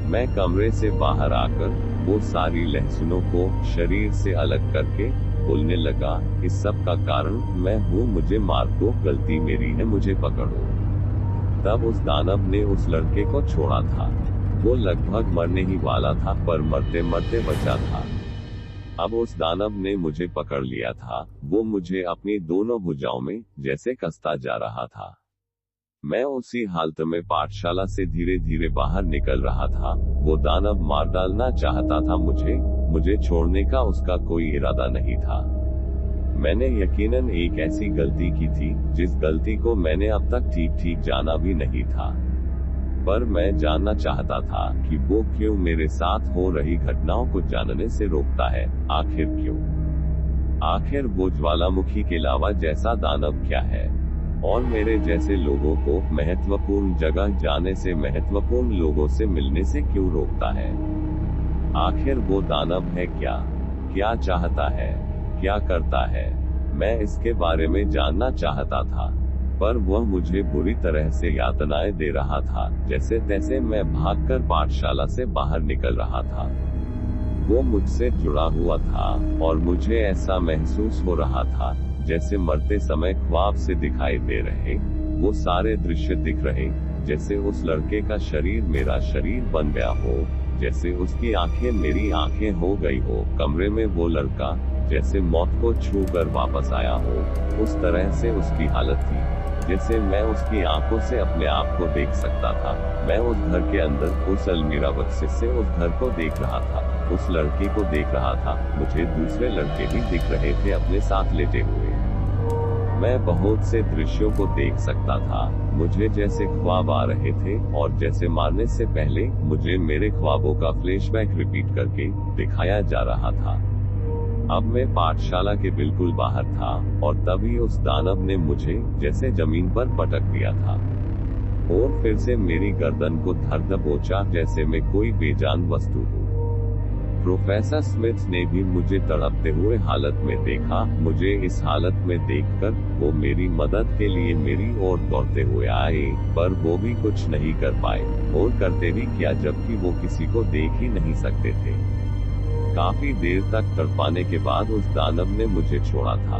Speaker 2: मैं कमरे से बाहर आकर वो सारी लहसुनों को शरीर से अलग करके बोलने लगा, इस सब का कारण मैं हूँ, मुझे मार दो, गलती मेरी है, मुझे पकड़ो। तब उस दानव ने उस लड़के को छोड़ा था। वो लगभग मरने ही वाला था, पर मरते मरते बचा था। अब उस दानव ने मुझे पकड़ लिया था, वो मुझे अपनी दोनों भुजाओं में जैसे कसता जा रहा था। मैं उसी हालत में पाठशाला से धीरे धीरे बाहर निकल रहा था। वो दानव मार डालना चाहता था मुझे छोड़ने का उसका कोई इरादा नहीं था। मैंने यकीनन एक ऐसी गलती की थी, जिस गलती को मैंने अब तक ठीक जाना भी नहीं था। पर मैं जानना चाहता था कि वो क्यों मेरे साथ हो रही घटनाओं को जानने से रोकता है, आखिर क्यों? आखिर वो ज्वालामुखी के अलावा जैसा दानव क्या है, और मेरे जैसे लोगों को महत्वपूर्ण जगह जाने से, महत्वपूर्ण लोगों से मिलने से क्यों रोकता है? आखिर वो दानव है क्या चाहता है, क्या करता है? मैं इसके बारे में जानना चाहता था, पर वह मुझे बुरी तरह से यातनाएं दे रहा था। जैसे तैसे मैं भागकर पाठशाला से बाहर निकल रहा था। वो मुझसे जुड़ा हुआ था, और मुझे ऐसा महसूस हो रहा था जैसे मरते समय ख्वाब से दिखाई दे रहे वो सारे दृश्य दिख रहे, जैसे उस लड़के का शरीर मेरा शरीर बन गया हो, जैसे उसकी आंखें मेरी आंखें हो गई हो। कमरे में वो लड़का जैसे मौत को छू कर वापस आया हो, उस तरह से उसकी हालत थी, जैसे मैं उसकी आंखों से अपने आप को देख सकता था। मैं उस घर के अंदर उस अलमीरा बक्से से उस घर को देख रहा था, उस लड़के को देख रहा था। मुझे दूसरे लड़के भी दिख रहे थे अपने साथ लेटे हुए। मैं बहुत से दृश्यों को देख सकता था, मुझे जैसे ख्वाब आ रहे थे, और जैसे मारने से पहले मुझे मेरे ख्वाबों का फ्लैशबैक रिपीट करके दिखाया जा रहा था। अब मैं पाठशाला के बिल्कुल बाहर था, और तभी उस दानव ने मुझे जैसे जमीन पर पटक दिया था, और फिर से मेरी गर्दन को धर दबोचा जैसे मैं कोई बेजान वस्तु हूँ। प्रोफेसर स्मिथ ने भी मुझे तड़पते हुए हालत में देखा। मुझे इस हालत में देखकर वो मेरी मदद के लिए मेरी ओर दौड़ते हुए आए, पर वो भी कुछ नहीं कर पाए, और करते भी क्या जबकि वो किसी को देख ही नहीं सकते थे। काफी देर तक तड़पाने के बाद उस दानव ने मुझे छोड़ा था।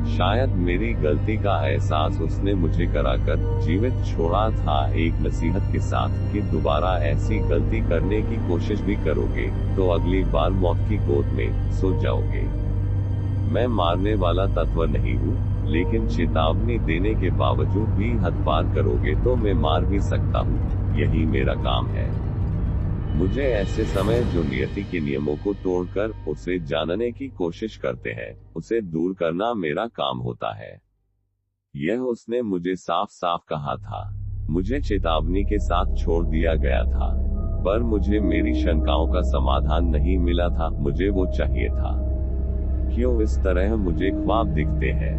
Speaker 2: शायद मेरी गलती का एहसास उसने मुझे कराकर जीवित छोड़ा था, एक नसीहत के साथ कि दोबारा ऐसी गलती करने की कोशिश भी करोगे तो अगली बार मौत की गोद में सो जाओगे। मैं मारने वाला तत्व नहीं हूँ, लेकिन चेतावनी देने के बावजूद भी हद पार करोगे तो मैं मार भी सकता हूँ, यही मेरा काम है। मुझे ऐसे समय जो नियति के नियमों को तोड़कर उसे जानने की कोशिश करते हैं, उसे दूर करना मेरा काम होता है। यह उसने मुझे साफ साफ कहा था। मुझे चेतावनी के साथ छोड़ दिया गया था, पर मुझे मेरी शंकाओं का समाधान नहीं मिला था। मुझे वो चाहिए था। क्यों इस तरह मुझे ख्वाब दिखते हैं?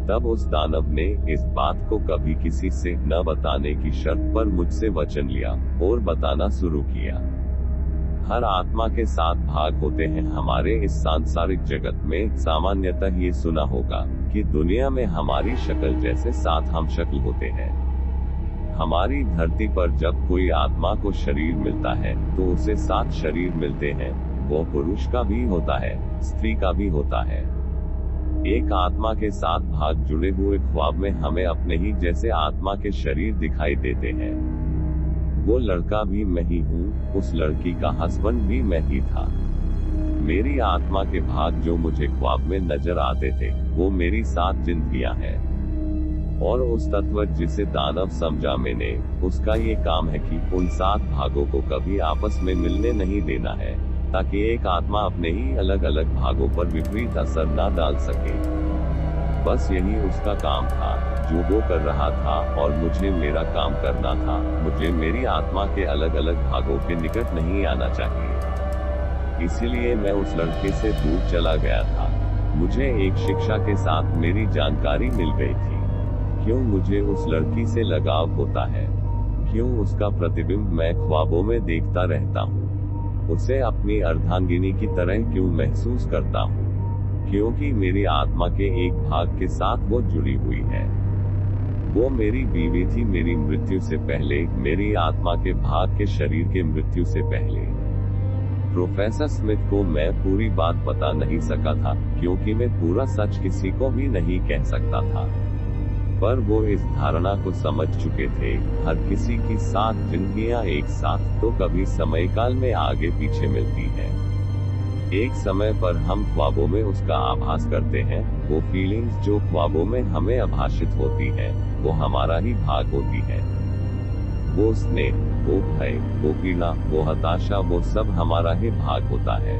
Speaker 2: तब उस दानव ने इस बात को कभी किसी से न बताने की शर्त पर मुझसे वचन लिया और बताना शुरू किया। हर आत्मा के 7 भाग होते हैं। हमारे इस सांसारिक जगत में सामान्यतः ये सुना होगा कि दुनिया में हमारी शक्ल जैसे 7 हम शक्ल होते हैं। हमारी धरती पर जब कोई आत्मा को शरीर मिलता है तो उसे 7 शरीर मिलते हैं। वो पुरुष का भी होता है, स्त्री का भी होता है। एक आत्मा के 7 भाग जुड़े हुए ख्वाब में हमें अपने ही जैसे आत्मा के शरीर दिखाई देते हैं। वो लड़का भी मैं ही हूँ, उस लड़की का हस्बैंड भी मैं ही था। मेरी आत्मा के भाग जो मुझे ख्वाब में नजर आते थे, वो मेरी 7 जिंदगियां हैं। और उस तत्व जिसे दानव समझा मैंने, उसका ये काम है कि उन 7 भागों को कभी आपस में मिलने नहीं देना है, ताकि एक आत्मा अपने ही अलग अलग भागों पर विपरीत असर ना डाल सके। बस यही उसका काम था जो वो कर रहा था, और मुझे मेरा काम करना था। मुझे मेरी आत्मा के अलग अलग भागों के निकट नहीं आना चाहिए। इसीलिए मैं उस लड़के से दूर चला गया था। मुझे एक शिक्षा के साथ मेरी जानकारी मिल गई थी। क्यों मुझे उस लड़की से लगाव होता है? क्यों उसका प्रतिबिंब मैं ख्वाबों में देखता रहता हूँ? उसे अपनी अर्धांगिनी की तरह क्यों महसूस करता हूँ? क्योंकि मेरी आत्मा के एक भाग के साथ वो जुड़ी हुई है। वो मेरी बीवी थी मेरी मृत्यु से पहले, मेरी आत्मा के भाग के शरीर के मृत्यु से पहले। प्रोफेसर स्मिथ को मैं पूरी बात बता नहीं सका था, क्योंकि मैं पूरा सच किसी को भी नहीं कह सकता था। पर वो इस धारणा को समझ चुके थे, हर किसी की 7 जिंदगियां एक साथ तो कभी समय काल में आगे पीछे मिलती है। एक समय पर हम ख्वाबों में उसका आभास करते हैं। वो फीलिंग्स जो ख्वाबों में हमें आभाषित होती है, वो हमारा ही भाग होती है। वो स्नेह, वो भय, वो पीड़ा, वो हताशा, वो सब हमारा ही भाग होता है।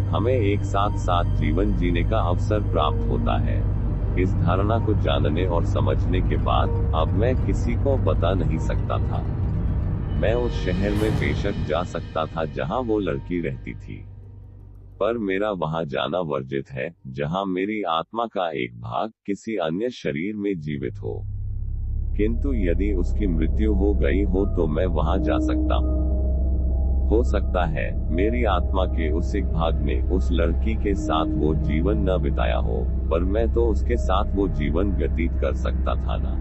Speaker 2: हमें एक साथ 7 जीवन जीने का अवसर प्राप्त होता है। इस धारणा को जानने और समझने के बाद अब मैं किसी को बता नहीं सकता था। मैं उस शहर में बेशक जा सकता था जहां वो लड़की रहती थी, पर मेरा वहां जाना वर्जित है जहां मेरी आत्मा का एक भाग किसी अन्य शरीर में जीवित हो। किंतु यदि उसकी मृत्यु हो गई हो तो मैं वहां जा सकता हूँ। हो सकता है मेरी आत्मा के उस एक भाग ने उस लड़की के साथ वो जीवन न बिताया हो, पर मैं तो उसके साथ वो जीवन व्यतीत कर सकता था ना।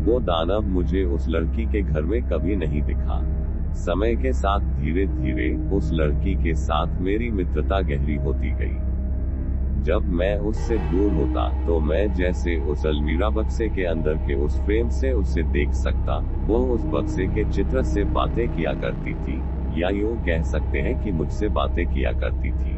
Speaker 2: वो दानव मुझे उस लड़की के घर में कभी नहीं दिखा। समय के साथ धीरे धीरे उस लड़की के साथ मेरी मित्रता गहरी होती गई। जब मैं उससे दूर होता तो मैं जैसे उस अलमीरा बक्से के अंदर के उस फ्रेम से उसे देख सकता। वो उस बक्से के चित्र से बातें किया करती थी, या यूं कह सकते हैं कि मुझसे बातें किया करती थी।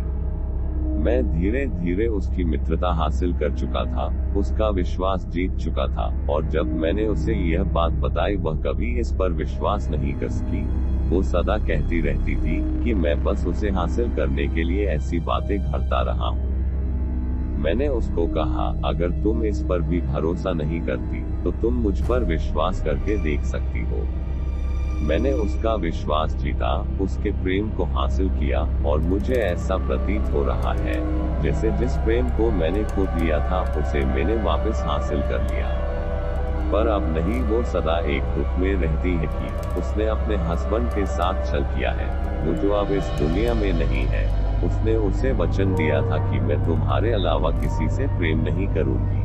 Speaker 2: मैं धीरे धीरे उसकी मित्रता हासिल कर चुका था, उसका विश्वास जीत चुका था, और जब मैंने उसे यह बात बताई वह कभी इस पर विश्वास नहीं कर सकी। वो सदा कहती रहती थी कि मैं बस उसे हासिल करने के लिए ऐसी बातें घड़ता रहा हूँ। मैंने उसको कहा, अगर तुम इस पर भी भरोसा नहीं करती तो तुम मुझ पर विश्वास करके देख सकती हो। मैंने उसका विश्वास जीता, उसके प्रेम को हासिल किया, और मुझे ऐसा प्रतीत हो रहा है जैसे जिस प्रेम को मैंने खो दिया था उसे मैंने वापस हासिल कर लिया। पर अब नहीं, वो सदा एक दुख में रहती है कि उसने अपने हस्बैंड के साथ छल किया है, वो जो अब इस दुनिया में नहीं है। उसने उसे वचन दिया था कि मैं तुम्हारे अलावा किसी से प्रेम नहीं करूंगी।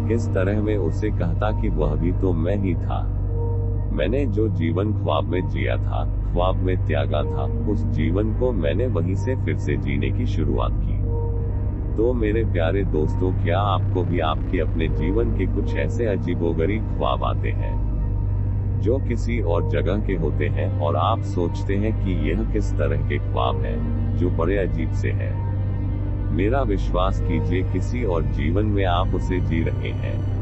Speaker 2: किस तरह मैं उसे कहता कि वह भी तो मैं ही था। मैंने जो जीवन ख्वाब में जिया था, ख्वाब में त्यागा था, उस जीवन को मैंने वहीं से फिर से जीने की शुरुआत की। तो मेरे प्यारे दोस्तों, क्या आपको भी आपके अपने जीवन के कुछ ऐसे अजीबोगरीब ख्वाब आते हैं जो किसी और जगह के होते हैं, और आप सोचते हैं कि यह किस तरह के ख्वाब हैं जो बड़े अजीब से हैं? मेरा विश्वास कीजिए, किसी और जीवन में आप उसे जी रहे हैं।